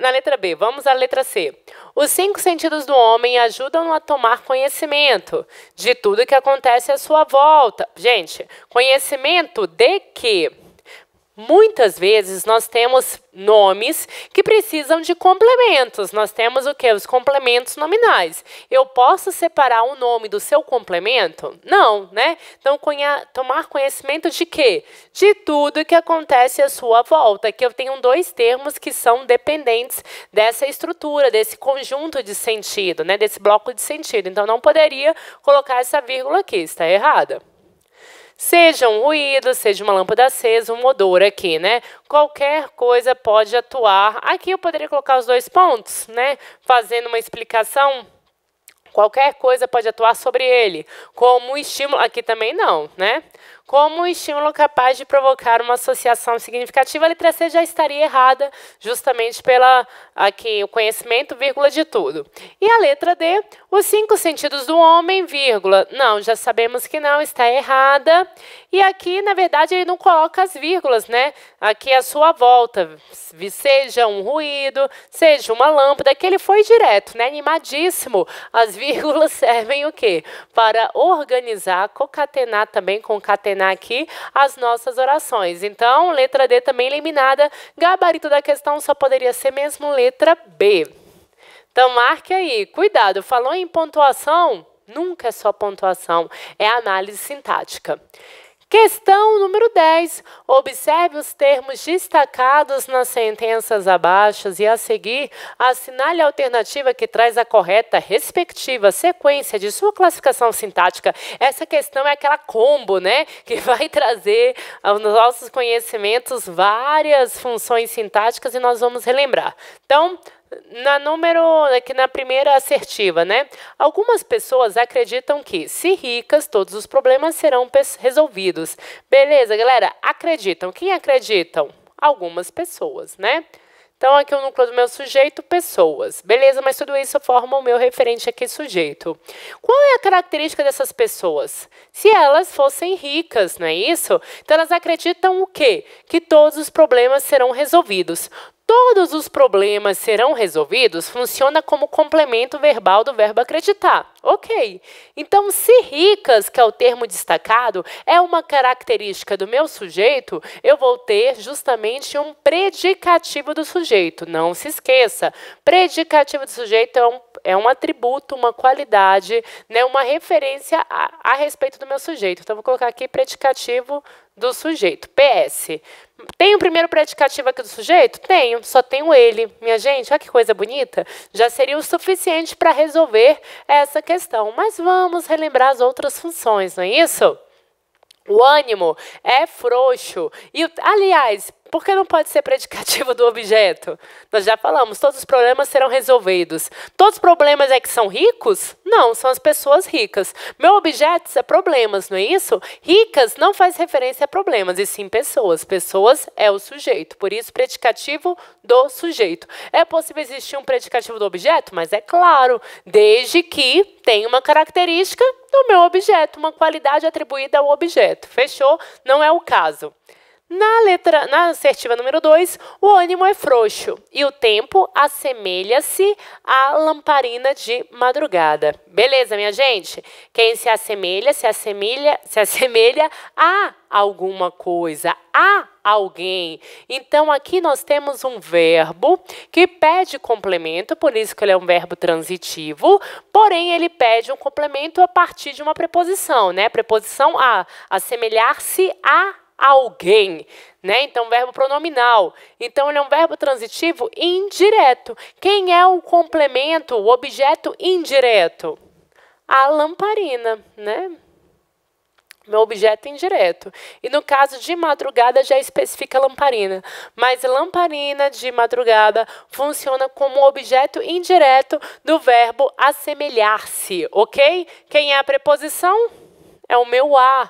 na letra B. Vamos à letra C. Os 5 sentidos do homem ajudam a tomar conhecimento de tudo que acontece à sua volta. Gente, conhecimento de quê? Muitas vezes nós temos nomes que precisam de complementos. Nós temos o quê? Os complementos nominais. Eu posso separar o nome do seu complemento? Não, né? Então, tomar conhecimento de quê? De tudo que acontece à sua volta. Aqui eu tenho 2 termos que são dependentes dessa estrutura, desse conjunto de sentido, né? Desse bloco de sentido. Então, não poderia colocar essa vírgula aqui, está errada. Seja um ruído, seja uma lâmpada acesa, um odor aqui, né? Qualquer coisa pode atuar. Aqui eu poderia colocar os 2 pontos, né? Fazendo uma explicação. Qualquer coisa pode atuar sobre ele. Como estímulo, aqui também não, né? Como um estímulo capaz de provocar uma associação significativa, a letra C já estaria errada, justamente pela aqui o conhecimento, vírgula, de tudo. E a letra D, os 5 sentidos do homem, vírgula. Não, já sabemos que não, está errada. E aqui, na verdade, ele não coloca as vírgulas, né? Aqui à sua volta, seja um ruído, seja uma lâmpada, que ele foi direto, né? Animadíssimo. As vírgulas servem o quê? Para organizar, concatenar também, concatenar aqui as nossas orações. Então, letra D também eliminada. Gabarito da questão só poderia ser mesmo letra B. Então, marque aí. Cuidado, falou em pontuação? Nunca é só pontuação, é análise sintática. Questão número 10. Observe os termos destacados nas sentenças abaixo e, a seguir, assinale a alternativa que traz a correta respectiva sequência de sua classificação sintática. Essa questão é aquela combo, né, que vai trazer aos nossos conhecimentos várias funções sintáticas e nós vamos relembrar. Então, aqui na primeira assertiva, né? Algumas pessoas acreditam que, se ricas, todos os problemas serão resolvidos. Beleza, galera? Acreditam. Quem acreditam? Algumas pessoas, né? Então, aqui o núcleo do meu sujeito, pessoas. Beleza, mas tudo isso forma o meu referente aqui, sujeito. Qual é a característica dessas pessoas? Se elas fossem ricas, não é isso? Então, elas acreditam o quê? Que todos os problemas serão resolvidos. Todos os problemas serão resolvidos funciona como complemento verbal do verbo acreditar. Ok. Então, se ricas, que é o termo destacado, é uma característica do meu sujeito, eu vou ter justamente um predicativo do sujeito. Não se esqueça. Predicativo do sujeito é um atributo, uma qualidade, né, uma referência a respeito do meu sujeito. Então, vou colocar aqui predicativo do sujeito. PS. Tem o primeiro predicativo aqui do sujeito? Tenho, só tenho ele. Minha gente, olha que coisa bonita. Já seria o suficiente para resolver essa questão. Mas vamos relembrar as outras funções, não é isso? O ânimo é frouxo. E, aliás, por que não pode ser predicativo do objeto? Nós já falamos, todos os problemas serão resolvidos. Todos os problemas é que são ricos? Não, são as pessoas ricas. Meu objeto é problemas, não é isso? Ricas não faz referência a problemas, e sim pessoas. Pessoas é o sujeito, por isso predicativo do sujeito. É possível existir um predicativo do objeto? Mas é claro, desde que tenha uma característica do meu objeto, uma qualidade atribuída ao objeto. Fechou? Não é o caso. Na assertiva número 2, o ânimo é frouxo e o tempo assemelha-se à lamparina de madrugada. Beleza, minha gente? Quem se assemelha a alguma coisa, a alguém. Então, aqui nós temos um verbo que pede complemento, por isso que ele é um verbo transitivo, porém, ele pede um complemento a partir de uma preposição, né? Preposição a, assemelhar-se a alguém, né? Então, verbo pronominal. Então, ele é um verbo transitivo indireto. Quem é o complemento, o objeto indireto? A lamparina, né? Meu objeto indireto. E no caso de madrugada já especifica lamparina. Mas lamparina de madrugada funciona como objeto indireto do verbo assemelhar-se, ok? Quem é a preposição? É o meu a.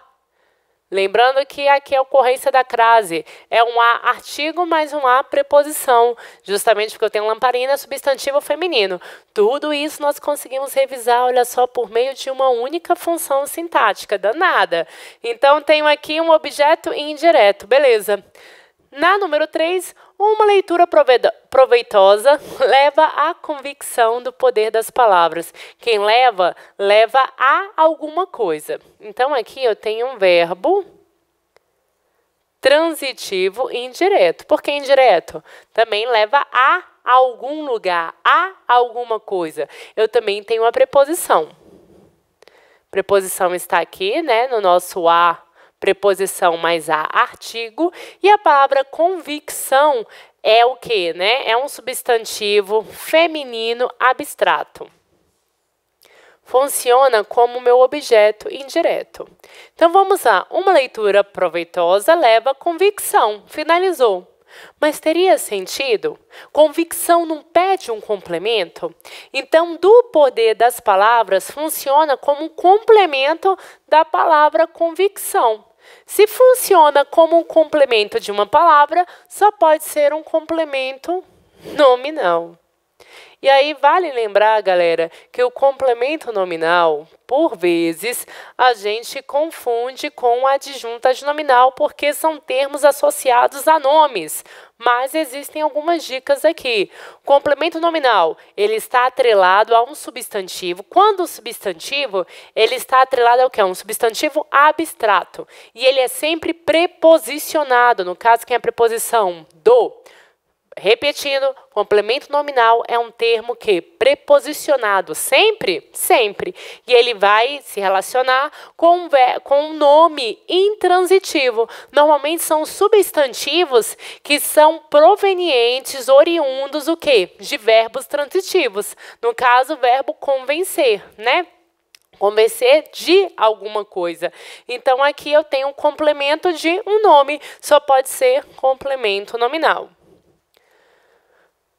Lembrando que aqui é a ocorrência da crase. É um a artigo mais um a preposição. Justamente porque eu tenho lamparina, substantivo feminino. Tudo isso nós conseguimos revisar, olha só, por meio de uma única função sintática. Danada. Então, tenho aqui um objeto indireto. Beleza. Na número 3, uma leitura proveitosa leva à convicção do poder das palavras. Quem leva, leva a alguma coisa. Então, aqui eu tenho um verbo transitivo indireto. Por que indireto? Também leva a algum lugar, a alguma coisa. Eu também tenho uma preposição. Preposição está aqui, né, no nosso a. Preposição mais a artigo, e a palavra convicção é o quê, né? É um substantivo feminino abstrato. Funciona como meu objeto indireto. Então, vamos lá. Uma leitura proveitosa leva a convicção. Finalizou. Mas teria sentido? Convicção não pede um complemento? Então, do poder das palavras funciona como um complemento da palavra convicção. Se funciona como um complemento de uma palavra, só pode ser um complemento nominal. E aí, vale lembrar, galera, que o complemento nominal, por vezes, a gente confunde com o adjunto adnominal, porque são termos associados a nomes. Mas existem algumas dicas aqui. O complemento nominal, ele está atrelado a um substantivo. Quando o substantivo, ele está atrelado ao quê? Um substantivo abstrato. E ele é sempre preposicionado. No caso, quem é a preposição? Do. Repetindo, complemento nominal é um termo que preposicionado sempre? Sempre. E ele vai se relacionar com um nome intransitivo. Normalmente são substantivos que são provenientes, oriundos, o quê? De verbos transitivos. No caso, o verbo convencer, né? Convencer de alguma coisa. Então, aqui eu tenho um complemento de um nome. Só pode ser complemento nominal.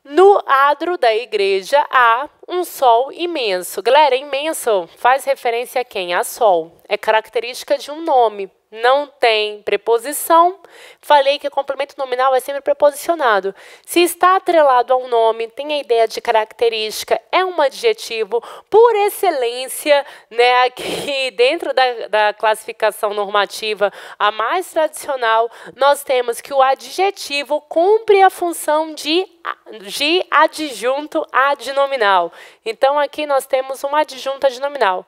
No adro da igreja há um sol imenso. Galera, imenso faz referência a quem? A sol. É característica de um nome. Não tem preposição. Falei que o complemento nominal é sempre preposicionado. Se está atrelado a um nome, tem a ideia de característica, é um adjetivo. Por excelência, né, aqui dentro da classificação normativa, a mais tradicional, nós temos que o adjetivo cumpre a função de adjunto adnominal. Então, aqui nós temos um adjunto adnominal.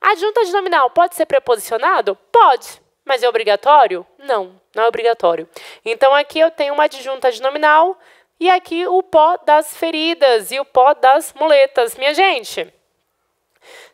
Adjunto adnominal pode ser preposicionado? Pode. Mas é obrigatório? Não, não é obrigatório. Então, aqui eu tenho uma adjunto adnominal e aqui o pó das feridas e o pó das muletas. Minha gente,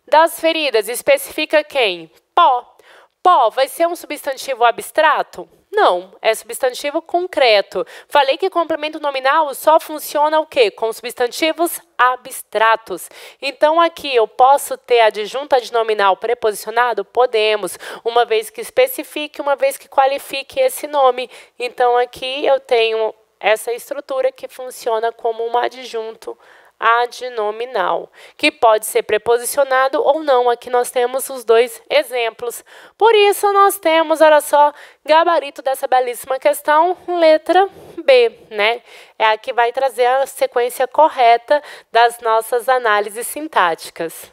das feridas, especifica quem? Pó. Pó vai ser um substantivo abstrato? Não, é substantivo concreto. Falei que complemento nominal só funciona o quê? Com substantivos abstratos. Então, aqui eu posso ter adjunto adnominal preposicionado? Podemos, uma vez que especifique, uma vez que qualifique esse nome. Então, aqui eu tenho essa estrutura que funciona como um adjunto adnominal, que pode ser preposicionado ou não. Aqui nós temos os dois exemplos. Por isso, nós temos, olha só, gabarito dessa belíssima questão, letra B, né? É a que vai trazer a sequência correta das nossas análises sintáticas.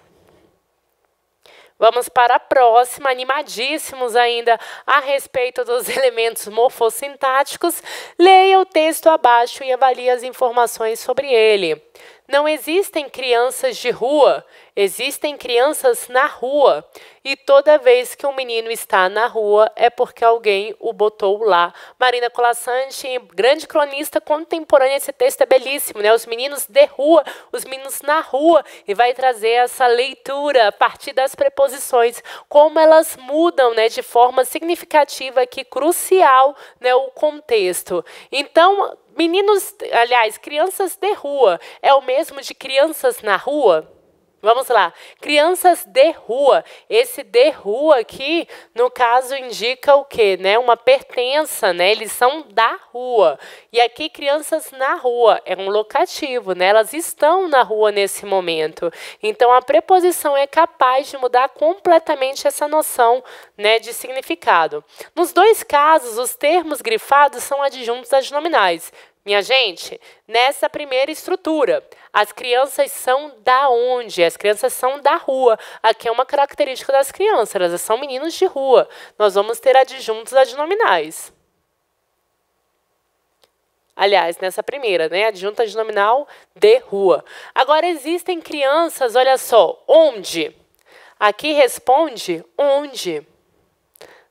Vamos para a próxima, animadíssimos ainda a respeito dos elementos morfossintáticos. Leia o texto abaixo e avalie as informações sobre ele. Não existem crianças de rua, existem crianças na rua. E toda vez que um menino está na rua, é porque alguém o botou lá. Marina Colasanti, grande cronista contemporânea, esse texto é belíssimo, né? Os meninos de rua, os meninos na rua. E vai trazer essa leitura a partir das preposições, como elas mudam, né, de forma significativa aqui, crucial, né, o contexto. Então, meninos, aliás, crianças de rua, é o mesmo de crianças na rua? Vamos lá, crianças de rua. Esse de rua aqui, no caso, indica o quê? Né? Uma pertença, né? Eles são da rua. E aqui, crianças na rua, é um locativo, né? Elas estão na rua nesse momento. Então, a preposição é capaz de mudar completamente essa noção, né, de significado. Nos dois casos, os termos grifados são adjuntos adnominais. Minha gente, nessa primeira estrutura, as crianças são da onde? As crianças são da rua. Aqui é uma característica das crianças, elas são meninos de rua. Nós vamos ter adjuntos adnominais. Aliás, nessa primeira, né? Adjunto adnominal de rua. Agora, existem crianças, olha só, onde? Aqui responde onde?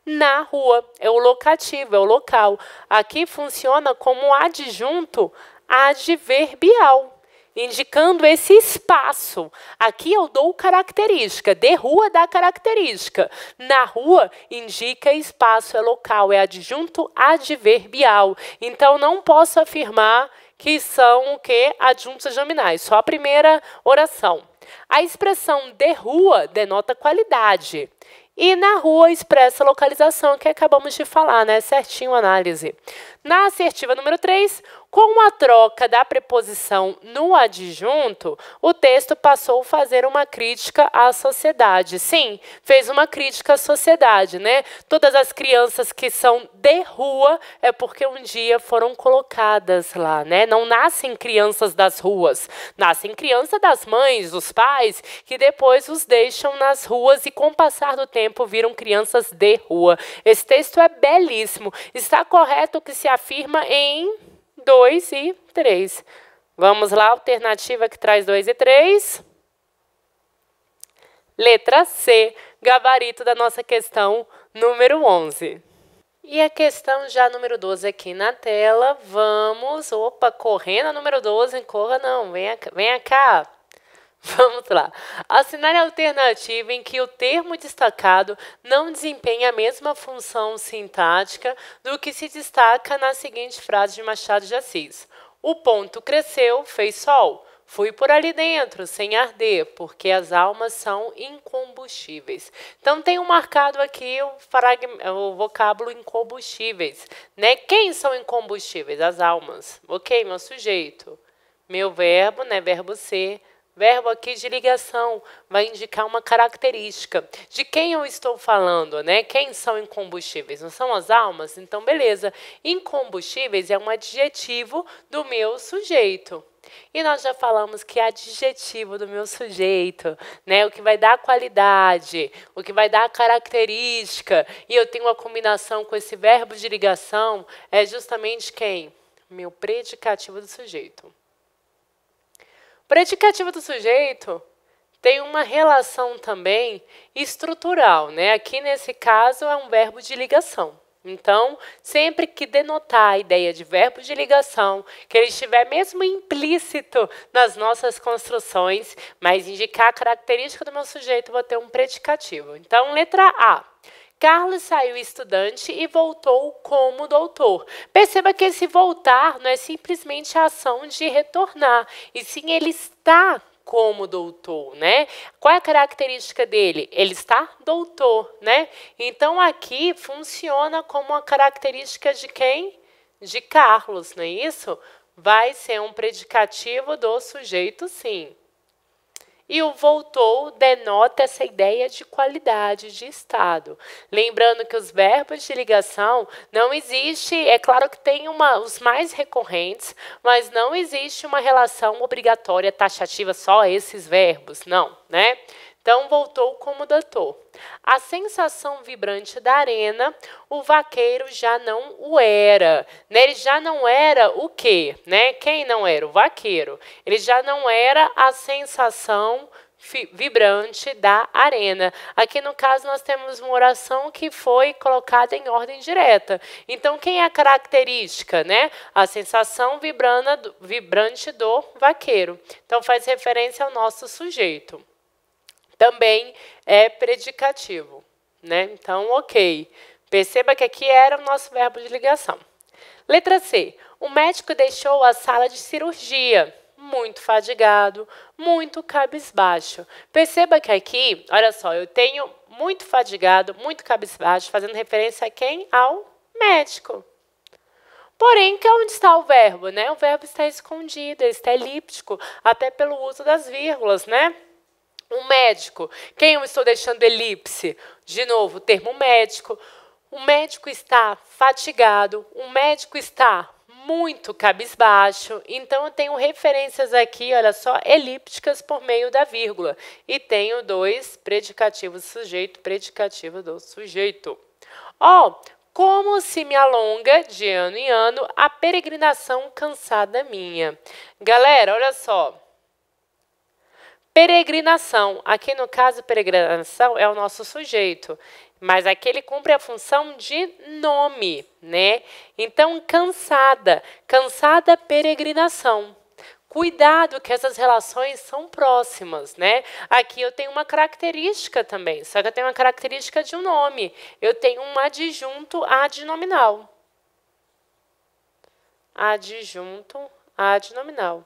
Na rua, é o locativo, é o local. Aqui funciona como adjunto adverbial, indicando esse espaço. Aqui eu dou característica, de rua dá característica. Na rua indica espaço, é local, é adjunto adverbial. Então, não posso afirmar que são o quê? Adjuntos adnominais, só a primeira oração. A expressão de rua denota qualidade. E na rua expressa localização, que acabamos de falar, né? Certinho a análise. Na assertiva número 3, com a troca da preposição no adjunto, o texto passou a fazer uma crítica à sociedade. Sim, fez uma crítica à sociedade, né? Todas as crianças que são de rua é porque um dia foram colocadas lá, né? Não nascem crianças das ruas, nascem crianças das mães, dos pais, que depois os deixam nas ruas e com o passar do tempo viram crianças de rua. Esse texto é belíssimo. Está correto o que se afirma em 2 e 3. Vamos lá, alternativa que traz 2 e 3. Letra C, gabarito da nossa questão número 11. E a questão já número 12 aqui na tela. Vamos, opa, correndo a número 12, corra não, venha cá. Vamos lá. Assinale a alternativa em que o termo destacado não desempenha a mesma função sintática do que se destaca na seguinte frase de Machado de Assis. O ponto cresceu, fez sol. Fui por ali dentro, sem arder, porque as almas são incombustíveis. Então, tem marcado aqui o vocábulo incombustíveis, né? Quem são incombustíveis? As almas. Ok, meu sujeito. meu verbo, né, verbo ser. Verbo aqui de ligação vai indicar uma característica. De quem eu estou falando, né? Quem são incombustíveis? Não são as almas? Então, beleza. Incombustíveis é um adjetivo do meu sujeito. E nós já falamos que é adjetivo do meu sujeito, né? O que vai dar qualidade, o que vai dar característica. E eu tenho uma combinação com esse verbo de ligação, é justamente quem? Meu predicativo do sujeito. O predicativo do sujeito tem uma relação também estrutural, né? Aqui nesse caso é um verbo de ligação. Então, sempre que denotar a ideia de verbo de ligação, que ele estiver mesmo implícito nas nossas construções, mas indicar a característica do meu sujeito, vou ter um predicativo. Então, letra A. Carlos saiu estudante e voltou como doutor. Perceba que esse voltar não é simplesmente a ação de retornar, e sim ele está como doutor, né? Qual é a característica dele? Ele está doutor, né? Então, aqui funciona como uma característica de quem? De Carlos, não é isso? Vai ser um predicativo do sujeito, sim. E o voltou denota essa ideia de qualidade, de estado. Lembrando que os verbos de ligação não existe, é claro que tem os mais recorrentes, mas não existe uma relação obrigatória taxativa só a esses verbos, não, né? Então, voltou como doutor. A sensação vibrante da arena, o vaqueiro já não o era. Né? Ele já não era o quê? Né? Quem não era? O vaqueiro. Ele já não era a sensação vibrante da arena. Aqui, no caso, nós temos uma oração que foi colocada em ordem direta. Então, quem é a característica? Né? A sensação vibrante do vaqueiro. Então, faz referência ao nosso sujeito. Também é predicativo, né? Então, ok. Perceba que aqui era o nosso verbo de ligação. Letra C. O médico deixou a sala de cirurgia. Muito fadigado, muito cabisbaixo. Perceba que aqui, olha só, eu tenho muito fadigado, muito cabisbaixo, fazendo referência a quem? Ao médico. Porém, que é onde está o verbo, né? O verbo está escondido, ele está elíptico, até pelo uso das vírgulas, né? Um médico. Quem eu estou deixando elipse? De novo, o termo médico. O médico está fatigado. O médico está muito cabisbaixo. Então, eu tenho referências aqui, olha só, elípticas por meio da vírgula. E tenho dois predicativos do sujeito, predicativo do sujeito. Ó, como se me alonga de ano em ano a peregrinação cansada minha. Galera, olha só. Peregrinação. Aqui, no caso, peregrinação é o nosso sujeito. Mas aqui ele cumpre a função de nome, né? Então, cansada. Cansada, peregrinação. Cuidado que essas relações são próximas, né? Aqui eu tenho uma característica também, só que eu tenho uma característica de um nome. Eu tenho um adjunto adnominal. Adjunto adnominal.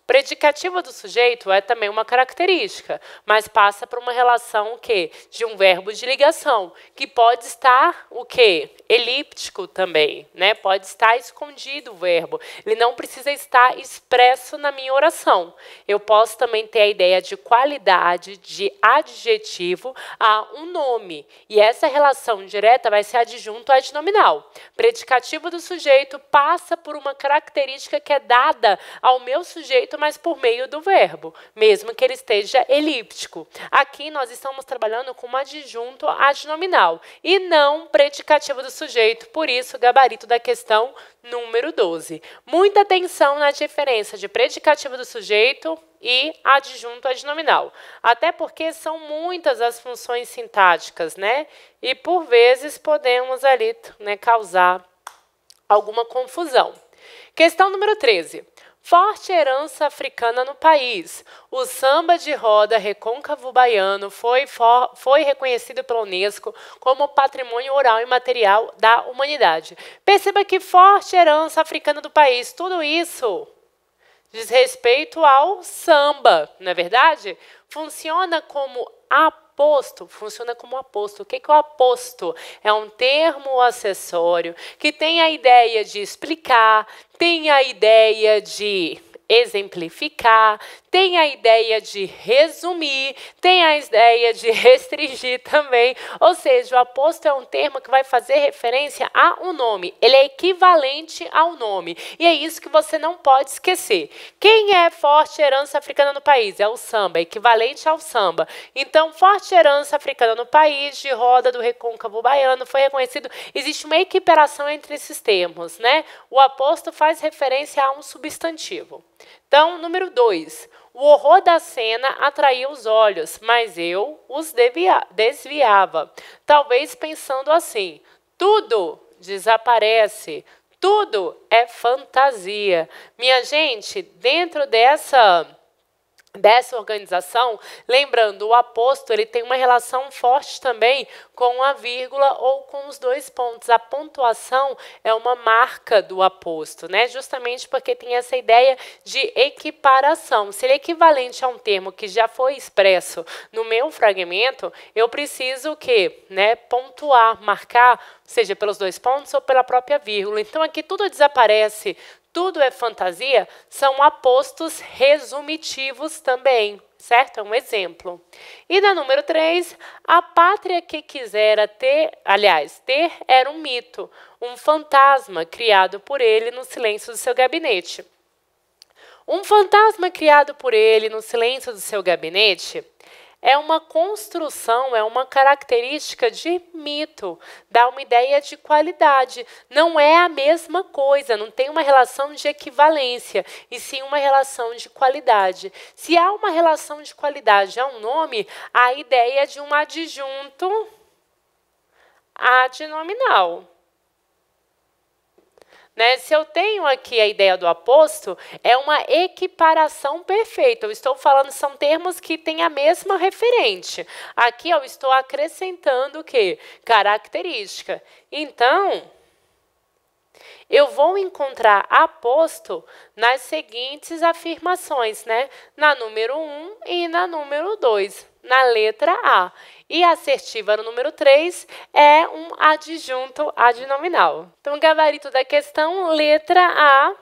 O predicativo do sujeito é também uma característica, mas passa por uma relação o quê? De um verbo de ligação, que pode estar o quê? Elíptico também, né? Pode estar escondido o verbo. Ele não precisa estar expresso na minha oração. Eu posso também ter a ideia de qualidade, de adjetivo a um nome. E essa relação direta vai ser adjunto adnominal. Predicativo do sujeito passa por uma característica que é dada ao meu sujeito, mas por meio do verbo, mesmo que ele esteja elíptico. Aqui nós estamos trabalhando com um adjunto adnominal e não predicativo do sujeito, por isso, gabarito da questão número 12. Muita atenção na diferença de predicativo do sujeito e adjunto adnominal, até porque são muitas as funções sintáticas, né? E por vezes podemos ali, né, causar alguma confusão. Questão número 13. Forte herança africana no país. O samba de roda recôncavo baiano foi reconhecido pela Unesco como patrimônio oral e material da humanidade. Perceba que forte herança africana do país, tudo isso diz respeito ao samba, não é verdade? Funciona como aposto. O que é o aposto? É um termo acessório que tem a ideia de explicar, tem a ideia de exemplificar, tem a ideia de resumir, tem a ideia de restringir também. Ou seja, o aposto é um termo que vai fazer referência a um nome. Ele é equivalente ao nome. E é isso que você não pode esquecer. Quem é forte herança africana no país? É o samba, é equivalente ao samba. Então, forte herança africana no país, de roda do recôncavo baiano, foi reconhecido. Existe uma equiparação entre esses termos, né? O aposto faz referência a um substantivo. Então, número 2. O horror da cena atraiu os olhos, mas eu os desviava. Talvez pensando assim, tudo desaparece, tudo é fantasia. Minha gente, dentro dessa organização, lembrando, o aposto ele tem uma relação forte também com a vírgula ou com os dois pontos. A pontuação é uma marca do aposto, né? Justamente porque tem essa ideia de equiparação. Se ele é equivalente a um termo que já foi expresso no meu fragmento, eu preciso o quê? Né? Pontuar, marcar, seja pelos dois pontos ou pela própria vírgula. Então, aqui tudo desaparece, tudo é fantasia, são apostos resumitivos também, certo? É um exemplo. E na número 3, a pátria que quisera ter era um mito, um fantasma criado por ele no silêncio do seu gabinete. Um fantasma criado por ele no silêncio do seu gabinete é uma construção, é uma característica de mito, dá uma ideia de qualidade. Não é a mesma coisa, não tem uma relação de equivalência, e sim uma relação de qualidade. Se há uma relação de qualidade a um nome, a ideia de um adjunto adnominal. Né? Se eu tenho aqui a ideia do aposto, é uma equiparação perfeita. Eu estou falando, são termos que têm a mesma referente. Aqui eu estou acrescentando o quê? Característica. Então, eu vou encontrar aposto nas seguintes afirmações, né? Na número 1 e na número 2, na letra A. E a assertiva no número 3 é um adjunto adnominal. Então, gabarito da questão, letra A.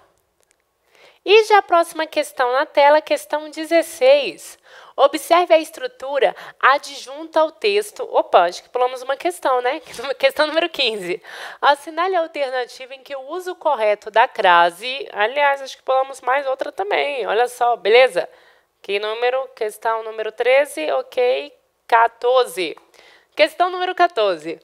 E já a próxima questão na tela, questão 16. Observe a estrutura adjunta ao texto. Opa, acho que pulamos uma questão, né? Questão número 15. Assinale a alternativa em que o uso correto da crase... Aliás, acho que pulamos mais outra também. Olha só, beleza? Aqui, questão número 13, ok. 14. Questão número 14.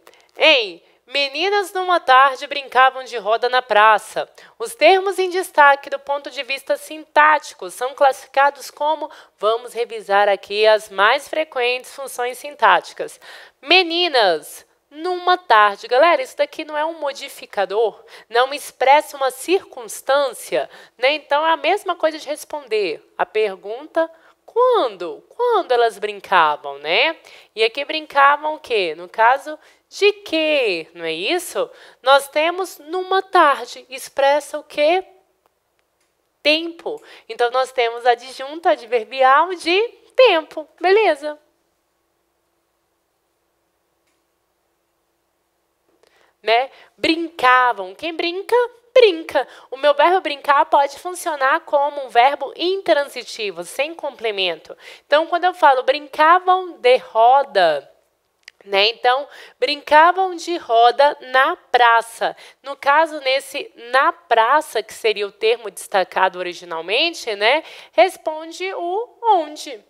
Meninas numa tarde brincavam de roda na praça. Os termos em destaque do ponto de vista sintático são classificados como... Vamos revisar aqui as mais frequentes funções sintáticas. Meninas, numa tarde. Galera, isso daqui não é um modificador, não expressa uma circunstância, né? Então, é a mesma coisa de responder a pergunta... Quando? Quando elas brincavam, né? E aqui brincavam o quê? No caso, de quê? Não é isso? Nós temos numa tarde. Expressa o quê? Tempo. Então, nós temos adjunto adverbial de tempo. Beleza? Né? Brincavam. Quem brinca? Brinca. O meu verbo brincar pode funcionar como um verbo intransitivo, sem complemento. Então, quando eu falo brincavam de roda, né? Então, brincavam de roda na praça. No caso, nesse na praça, que seria o termo destacado originalmente, né? Responde o onde.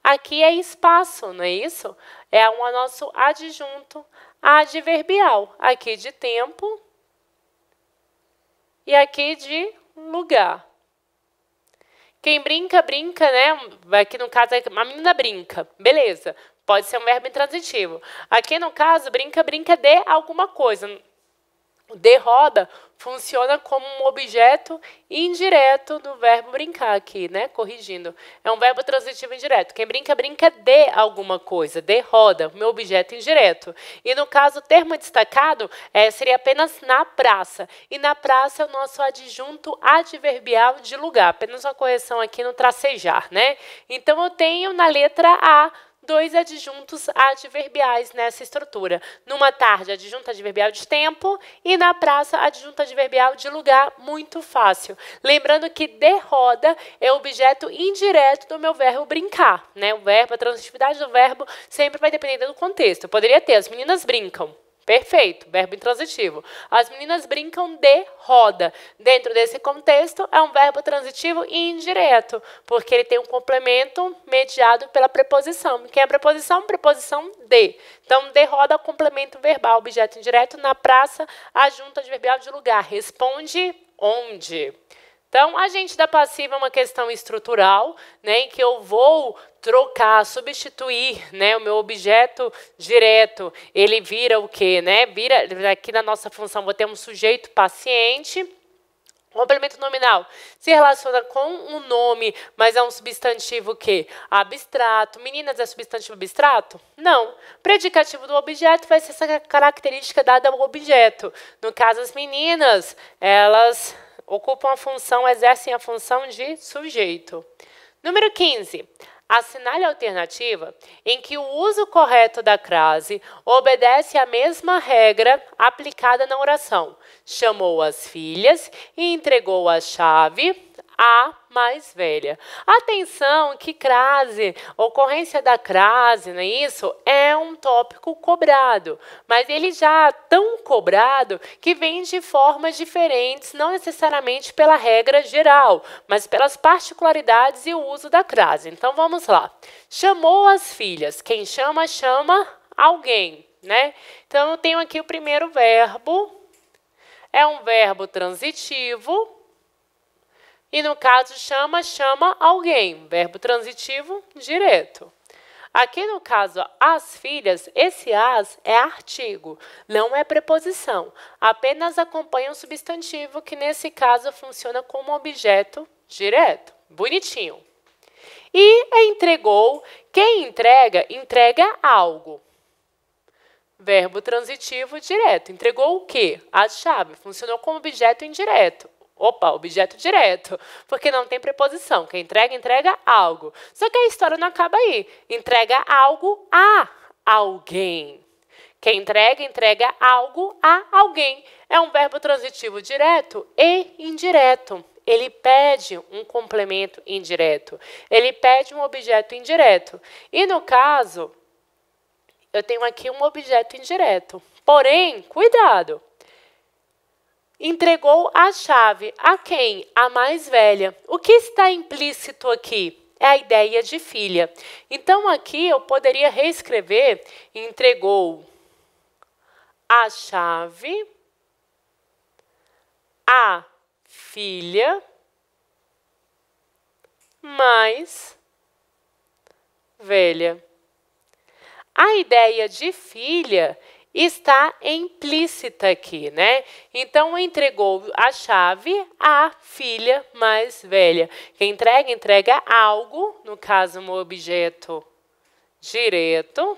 Aqui é espaço, não é isso? É o nosso adjunto adverbial. Aqui de tempo. E aqui de lugar. Quem brinca, brinca, né? Aqui no caso, a menina brinca. Beleza. Pode ser um verbo intransitivo. Aqui no caso, brinca, brinca de alguma coisa. O de roda funciona como um objeto indireto do verbo brincar aqui, né? Corrigindo. É um verbo transitivo indireto. Quem brinca, brinca de alguma coisa. De roda, meu objeto indireto. E no caso, o termo destacado seria apenas na praça. E na praça é o nosso adjunto adverbial de lugar. Apenas uma correção aqui no tracejar, né? Então, eu tenho na letra A dois adjuntos adverbiais nessa estrutura. Numa tarde, adjunto adverbial de tempo e na praça, adjunto adverbial de lugar. Muito fácil. Lembrando que de roda é o objeto indireto do meu verbo brincar, né? O verbo, a transitividade do verbo sempre vai depender do contexto. Eu poderia ter as meninas brincam. Perfeito, verbo intransitivo. As meninas brincam de roda. Dentro desse contexto, é um verbo transitivo indireto, porque ele tem um complemento mediado pela preposição. Quem é a preposição? Preposição de. Então, de roda, complemento verbal, objeto indireto. Na praça, adjunto adverbial de lugar. Responde onde. Então, agente da passiva é uma questão estrutural, né, em que eu vou trocar, substituir, né, o meu objeto direto. Ele vira o quê? Né? Vira, aqui na nossa função, vou ter um sujeito paciente. Complemento nominal se relaciona com um nome, mas é um substantivo o quê? Abstrato. Meninas é substantivo abstrato? Não. Predicativo do objeto vai ser essa característica dada ao objeto. No caso, as meninas, elas ocupam a função, exercem a função de sujeito. Número 15. Assinale a alternativa em que o uso correto da crase obedece à mesma regra aplicada na oração. Chamou as filhas e entregou a chave à mais velha. Atenção que crase, ocorrência da crase, não é isso? É um tópico cobrado, mas ele já é tão cobrado que vem de formas diferentes, não necessariamente pela regra geral, mas pelas particularidades e o uso da crase. Então vamos lá. Chamou as filhas. Quem chama, chama alguém, né? Então eu tenho aqui o primeiro verbo. É um verbo transitivo. E no caso, chama, chama alguém. Verbo transitivo direto. Aqui no caso, as filhas, esse as é artigo, não é preposição. Apenas acompanha um substantivo que, nesse caso, funciona como objeto direto. Bonitinho. E entregou. Quem entrega, entrega algo. Verbo transitivo direto. Entregou o quê? A chave. Funcionou como objeto indireto. Opa, objeto direto, porque não tem preposição. Quem entrega, entrega algo. Só que a história não acaba aí. Entrega algo a alguém. Quem entrega, entrega algo a alguém. É um verbo transitivo direto e indireto. Ele pede um complemento indireto. Ele pede um objeto indireto. E no caso, eu tenho aqui um objeto indireto. Porém, cuidado. Entregou a chave a quem? A mais velha. O que está implícito aqui? É a ideia de filha. Então, aqui eu poderia reescrever: entregou a chave à filha mais velha. A ideia de filha está implícita aqui, né? Então, entregou a chave à filha mais velha. Quem entrega, entrega algo, no caso, um objeto direto.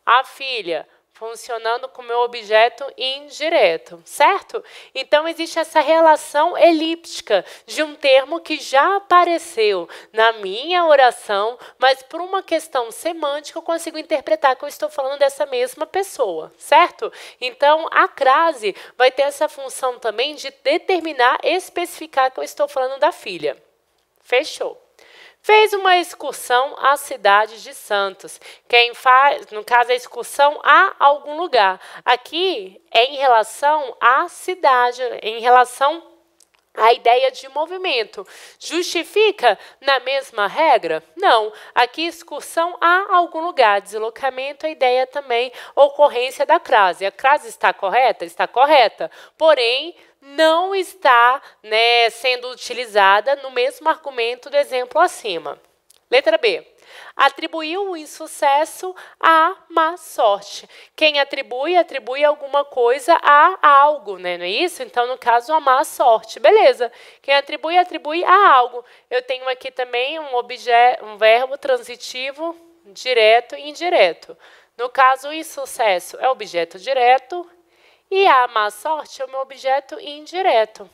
A filha, funcionando como objeto indireto, certo? Então, existe essa relação elíptica de um termo que já apareceu na minha oração, mas por uma questão semântica eu consigo interpretar que eu estou falando dessa mesma pessoa, certo? Então, a crase vai ter essa função também de determinar, especificar que eu estou falando da filha. Fechou. Fez uma excursão à cidade de Santos. Quem faz, no caso, a excursão a algum lugar. Aqui é em relação à cidade, em relação à ideia de movimento. Justifica na mesma regra? Não. Aqui, excursão a algum lugar. Deslocamento, a ideia também, ocorrência da crase. A crase está correta? Está correta. Porém, não está, né, sendo utilizada no mesmo argumento do exemplo acima. Letra B. Atribuiu o insucesso à má sorte. Quem atribui, atribui alguma coisa a algo, né? Não é isso? Então, no caso, a má sorte. Beleza. Quem atribui, atribui a algo. Eu tenho aqui também um verbo transitivo direto e indireto. No caso, o insucesso é objeto direto e a má sorte é o meu objeto indireto.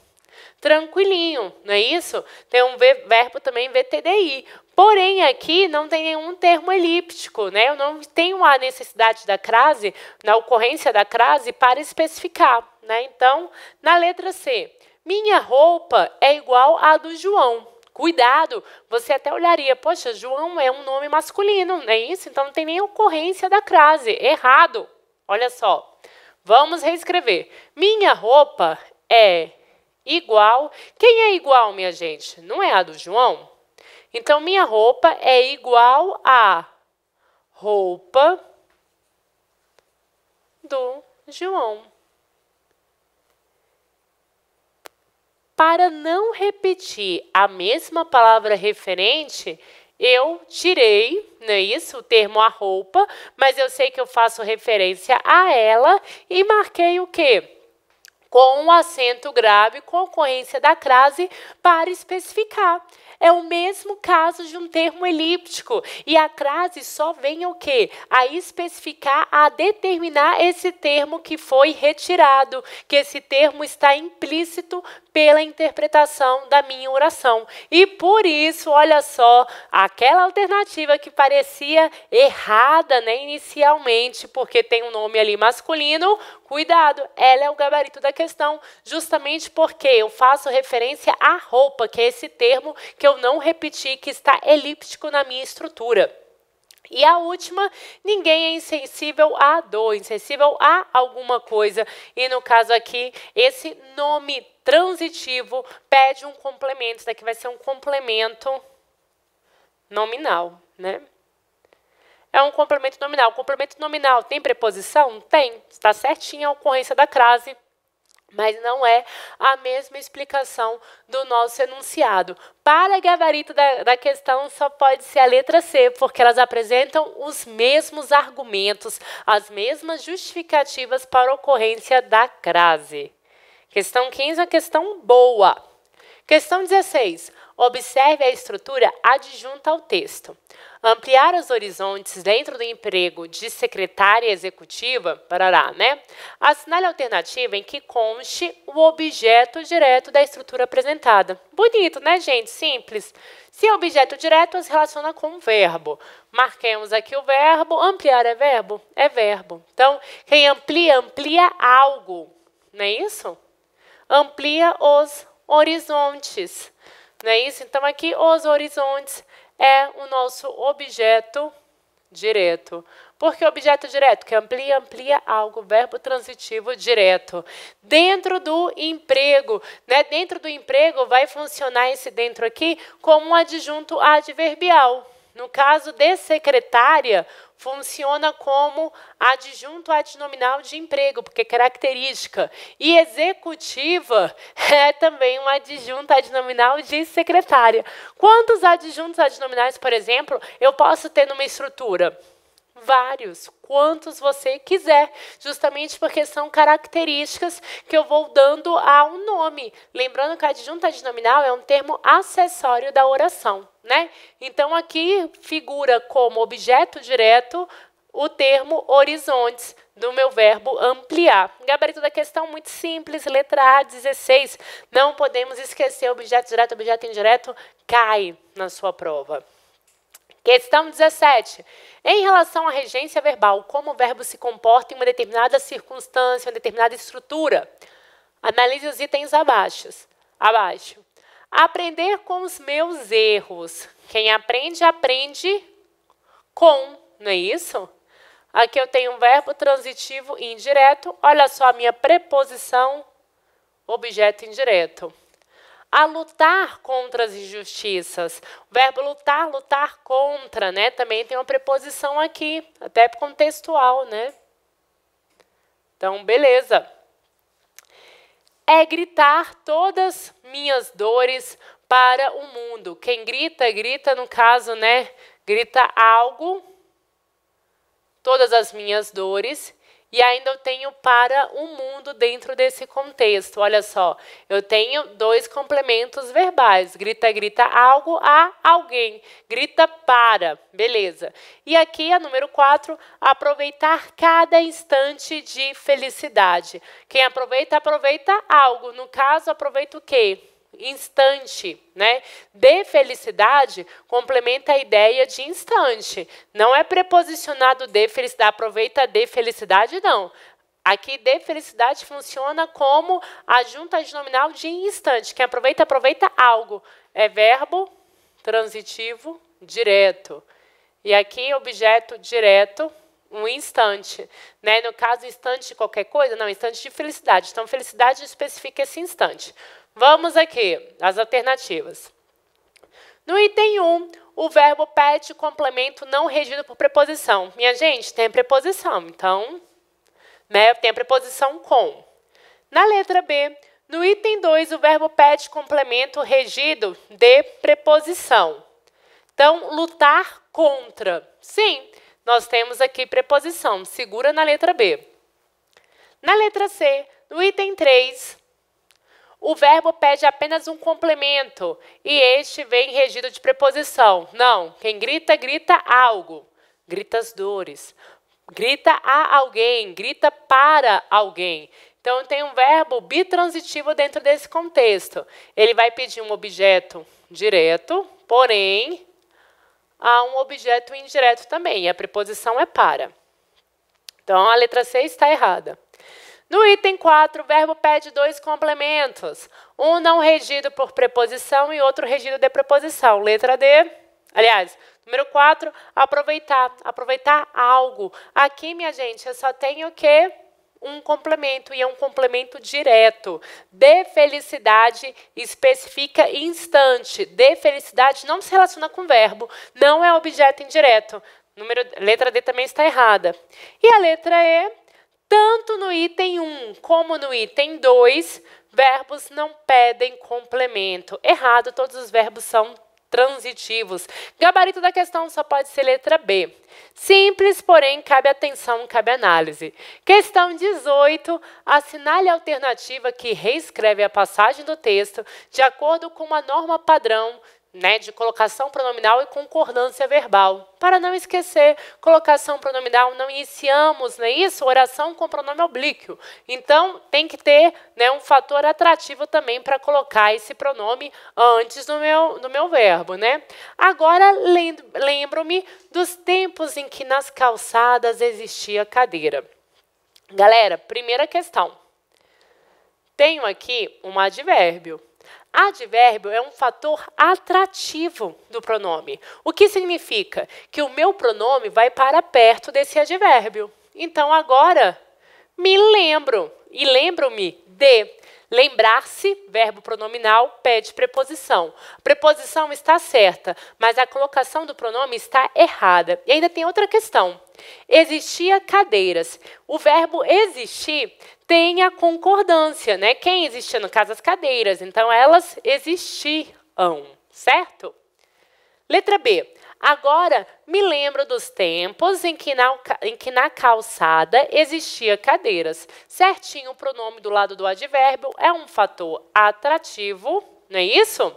tranquilinho, não é isso? Tem um verbo também VTDI. Porém, aqui não tem nenhum termo elíptico, né? Eu não tenho a necessidade da crase, na ocorrência da crase, para especificar, né? Então, na letra C, minha roupa é igual à do João. Cuidado, você até olharia, poxa, João é um nome masculino, não é isso? Então, não tem nem ocorrência da crase. Errado. Olha só. Vamos reescrever. Minha roupa é igual. Quem é igual, minha gente? Não é a do João? Então, minha roupa é igual à roupa do João. Para não repetir a mesma palavra referente, eu tirei, não é isso? O termo a roupa, mas eu sei que eu faço referência a ela e marquei o quê? Com um acento grave, com ocorrência da crase, para especificar. É o mesmo caso de um termo elíptico. E a crase só vem o quê? A especificar, a determinar esse termo que foi retirado, que esse termo está implícito pela interpretação da minha oração. E por isso, olha só, aquela alternativa que parecia errada, né, inicialmente, porque tem um nome ali masculino, cuidado, ela é o gabarito da questão, justamente porque eu faço referência à roupa, que é esse termo que eu não repeti, que está elíptico na minha estrutura. E a última, ninguém é insensível à dor, insensível a alguma coisa. E no caso aqui, esse nome transitivo pede um complemento. Isso daqui vai ser um complemento nominal, né? É um complemento nominal. Complemento nominal tem preposição? Tem. Está certinha a ocorrência da crase, mas não é a mesma explicação do nosso enunciado. Para gabarito da questão, só pode ser a letra C, porque elas apresentam os mesmos argumentos, as mesmas justificativas para a ocorrência da crase. Questão 15 é uma questão boa. Questão 16. Observe a estrutura adjunta ao texto. Ampliar os horizontes dentro do emprego de secretária executiva, parará, né? Assinale a alternativa em que conste o objeto direto da estrutura apresentada. Bonito, né, gente? Simples. Se é objeto direto, se relaciona com o verbo. Marquemos aqui o verbo. Ampliar é verbo? É verbo. Então, quem amplia, amplia algo. Não é isso? Amplia os horizontes. Não é isso? Então, aqui, os horizontes é o nosso objeto direto. Por que objeto direto? Que amplia, amplia algo, verbo transitivo direto. Dentro do emprego, né? Dentro do emprego vai funcionar esse dentro aqui como um adjunto adverbial. No caso de secretária, funciona como adjunto adnominal de emprego, porque é característica. E executiva é também um adjunto adnominal de secretária. Quantos adjuntos adnominais, por exemplo, eu posso ter numa estrutura? Vários, quantos você quiser, justamente porque são características que eu vou dando a um nome. Lembrando que adjunto adnominal é um termo acessório da oração, né? Então, aqui figura como objeto direto o termo horizontes do meu verbo ampliar. Gabarito da questão muito simples, letra A, 16. Não podemos esquecer objeto direto, objeto indireto, cai na sua prova. Questão 17. Em relação à regência verbal, como o verbo se comporta em uma determinada circunstância, uma determinada estrutura? Analise os itens abaixo. Aprender com os meus erros. Quem aprende, aprende com, não é isso? Aqui eu tenho um verbo transitivo indireto. Olha só a minha preposição, objeto indireto. A lutar contra as injustiças. O verbo lutar, lutar contra, né? Também tem uma preposição aqui, até contextual, né? Então, beleza. É gritar todas minhas dores para o mundo. Quem grita, grita, no caso, né? Grita algo, todas as minhas dores. E ainda eu tenho para o mundo dentro desse contexto. Olha só, eu tenho dois complementos verbais. Grita, grita algo a alguém. Grita para, beleza. E aqui a número 4, aproveitar cada instante de felicidade. Quem aproveita, aproveita algo. No caso, aproveita o quê? Instante, né? De felicidade complementa a ideia de instante. Não é preposicionado de felicidade, aproveita de felicidade, não. Aqui, de felicidade funciona como a junta nominal de instante. Quem aproveita, aproveita algo. É verbo transitivo direto. E aqui, objeto direto, um instante. Né? No caso, instante de qualquer coisa? Não, instante de felicidade. Então, felicidade especifica esse instante. Vamos aqui, as alternativas. No item 1, o verbo pede complemento não regido por preposição. Minha gente, tem a preposição, então, né, tem a preposição com. Na letra B, no item 2, o verbo pede complemento regido de preposição. Então, lutar contra. Sim, nós temos aqui preposição, segura na letra B. Na letra C, no item 3, o verbo pede apenas um complemento e este vem regido de preposição. Não, quem grita, grita algo. Grita as dores. Grita a alguém, grita para alguém. Então, tem um verbo bitransitivo dentro desse contexto. Ele vai pedir um objeto direto, porém, há um objeto indireto também. E a preposição é para. Então, a letra C está errada. No item 4, o verbo pede dois complementos. Um não regido por preposição e outro regido de preposição. Letra D. Aliás, número 4, aproveitar. Aproveitar algo. Aqui, minha gente, eu só tenho o quê? Um complemento, e é um complemento direto. De felicidade especifica instante. De felicidade não se relaciona com verbo, não é objeto indireto. Letra D também está errada. E a letra E, tanto no item 1 como no item 2, verbos não pedem complemento. Errado, todos os verbos são transitivos. Gabarito da questão só pode ser letra B. Simples, porém, cabe atenção, cabe análise. Questão 18, assinale a alternativa que reescreve a passagem do texto de acordo com uma norma padrão, né, de colocação pronominal e concordância verbal. Para não esquecer, colocação pronominal, não iniciamos, não é isso? Oração com pronome oblíquo. Então, tem que ter, né, um fator atrativo também para colocar esse pronome antes do meu verbo, né? Agora, lembro-me dos tempos em que nas calçadas existia cadeira. Galera, primeira questão. Tenho aqui um advérbio. Advérbio é um fator atrativo do pronome. O que significa? Que o meu pronome vai para perto desse advérbio. Então, agora, me lembro. E lembro-me de. Lembrar-se, verbo pronominal, pede preposição. A preposição está certa, mas a colocação do pronome está errada. E ainda tem outra questão. Existia cadeiras. O verbo existir tem a concordância, né? Quem existia, no caso, as cadeiras. Então, elas existiam, certo? Letra B. Agora, me lembro dos tempos em que na calçada existia cadeiras. Certinho, o pronome do lado do advérbio é um fator atrativo, não é isso?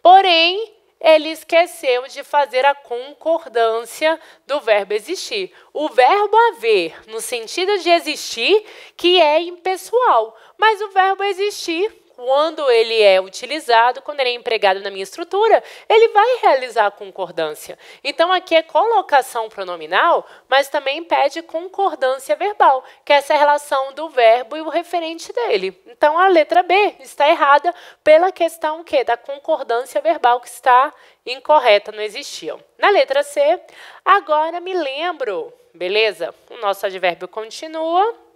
Porém, ele esqueceu de fazer a concordância do verbo existir. O verbo haver, no sentido de existir, que é impessoal. Mas o verbo existir, quando ele é utilizado, quando ele é empregado na minha estrutura, ele vai realizar a concordância. Então, aqui é colocação pronominal, mas também pede concordância verbal, que é essa relação do verbo e o referente dele. Então, a letra B está errada pela questão que da concordância verbal, que está incorreta, não existiam. Na letra C, agora me lembro. Beleza? O nosso advérbio continua.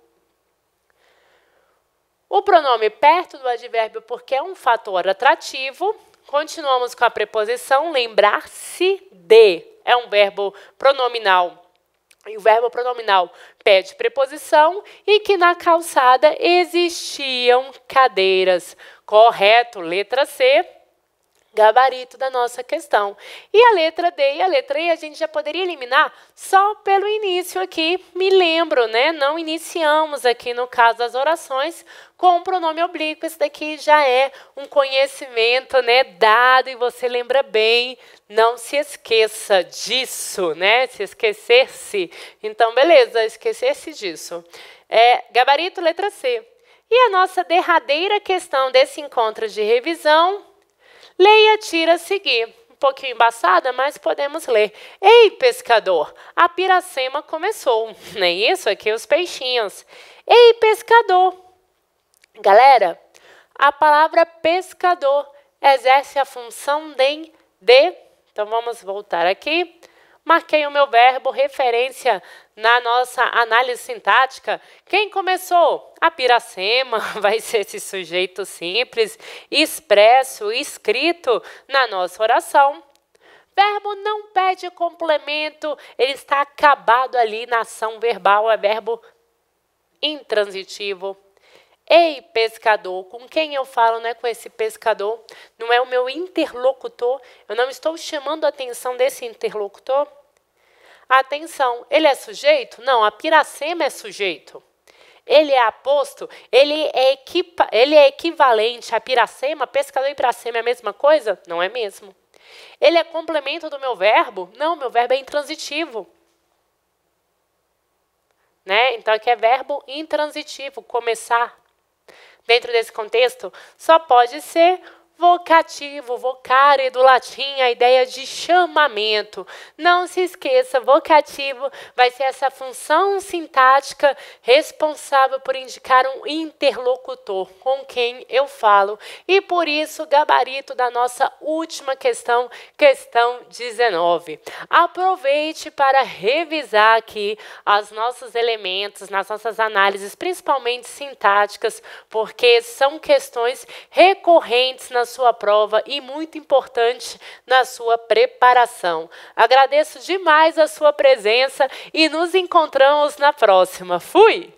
O pronome perto do advérbio, porque é um fator atrativo. Continuamos com a preposição lembrar-se de. É um verbo pronominal. E o verbo pronominal pede preposição e que na calçada existiam cadeiras. Correto, letra C. gabarito da nossa questão. E a letra D e a letra E a gente já poderia eliminar só pelo início aqui. Me lembro, né? Não iniciamos aqui, no caso, as orações com o pronome oblíquo. Esse daqui já é um conhecimento, né, dado e você lembra bem. Não se esqueça disso, né? Se esquecer-se. Então, beleza, esquecer-se disso. Gabarito, letra C. E a nossa derradeira questão desse encontro de revisão, leia, tira, seguir. Um pouquinho embaçada, mas podemos ler. Ei, pescador, a piracema começou. Nem isso aqui, os peixinhos. Ei, pescador. Galera, a palavra pescador exerce a função de. Então, vamos voltar aqui. Marquei o meu verbo, referência na nossa análise sintática. Quem começou? A piracema vai ser esse sujeito simples, expresso, escrito na nossa oração. Verbo não pede complemento, ele está acabado ali na ação verbal, é verbo intransitivo. Ei, pescador, com quem eu falo, não é com esse pescador, não é o meu interlocutor, eu não estou chamando a atenção desse interlocutor. Atenção, ele é sujeito? Não, a piracema é sujeito. Ele é aposto? Ele é equivalente a piracema? Pescador e piracema é a mesma coisa? Não é mesmo. Ele é complemento do meu verbo? Não, meu verbo é intransitivo. Né? Então, aqui é verbo intransitivo, começar. Dentro desse contexto, só pode ser vocativo, vocare do latim, a ideia de chamamento. Não se esqueça, vocativo vai ser essa função sintática responsável por indicar um interlocutor com quem eu falo. E por isso, gabarito da nossa última questão, questão 19. Aproveite para revisar aqui os nossos elementos, nas nossas análises, principalmente sintáticas, porque são questões recorrentes na sua prova e muito importante na sua preparação. Agradeço demais a sua presença e nos encontramos na próxima. Fui!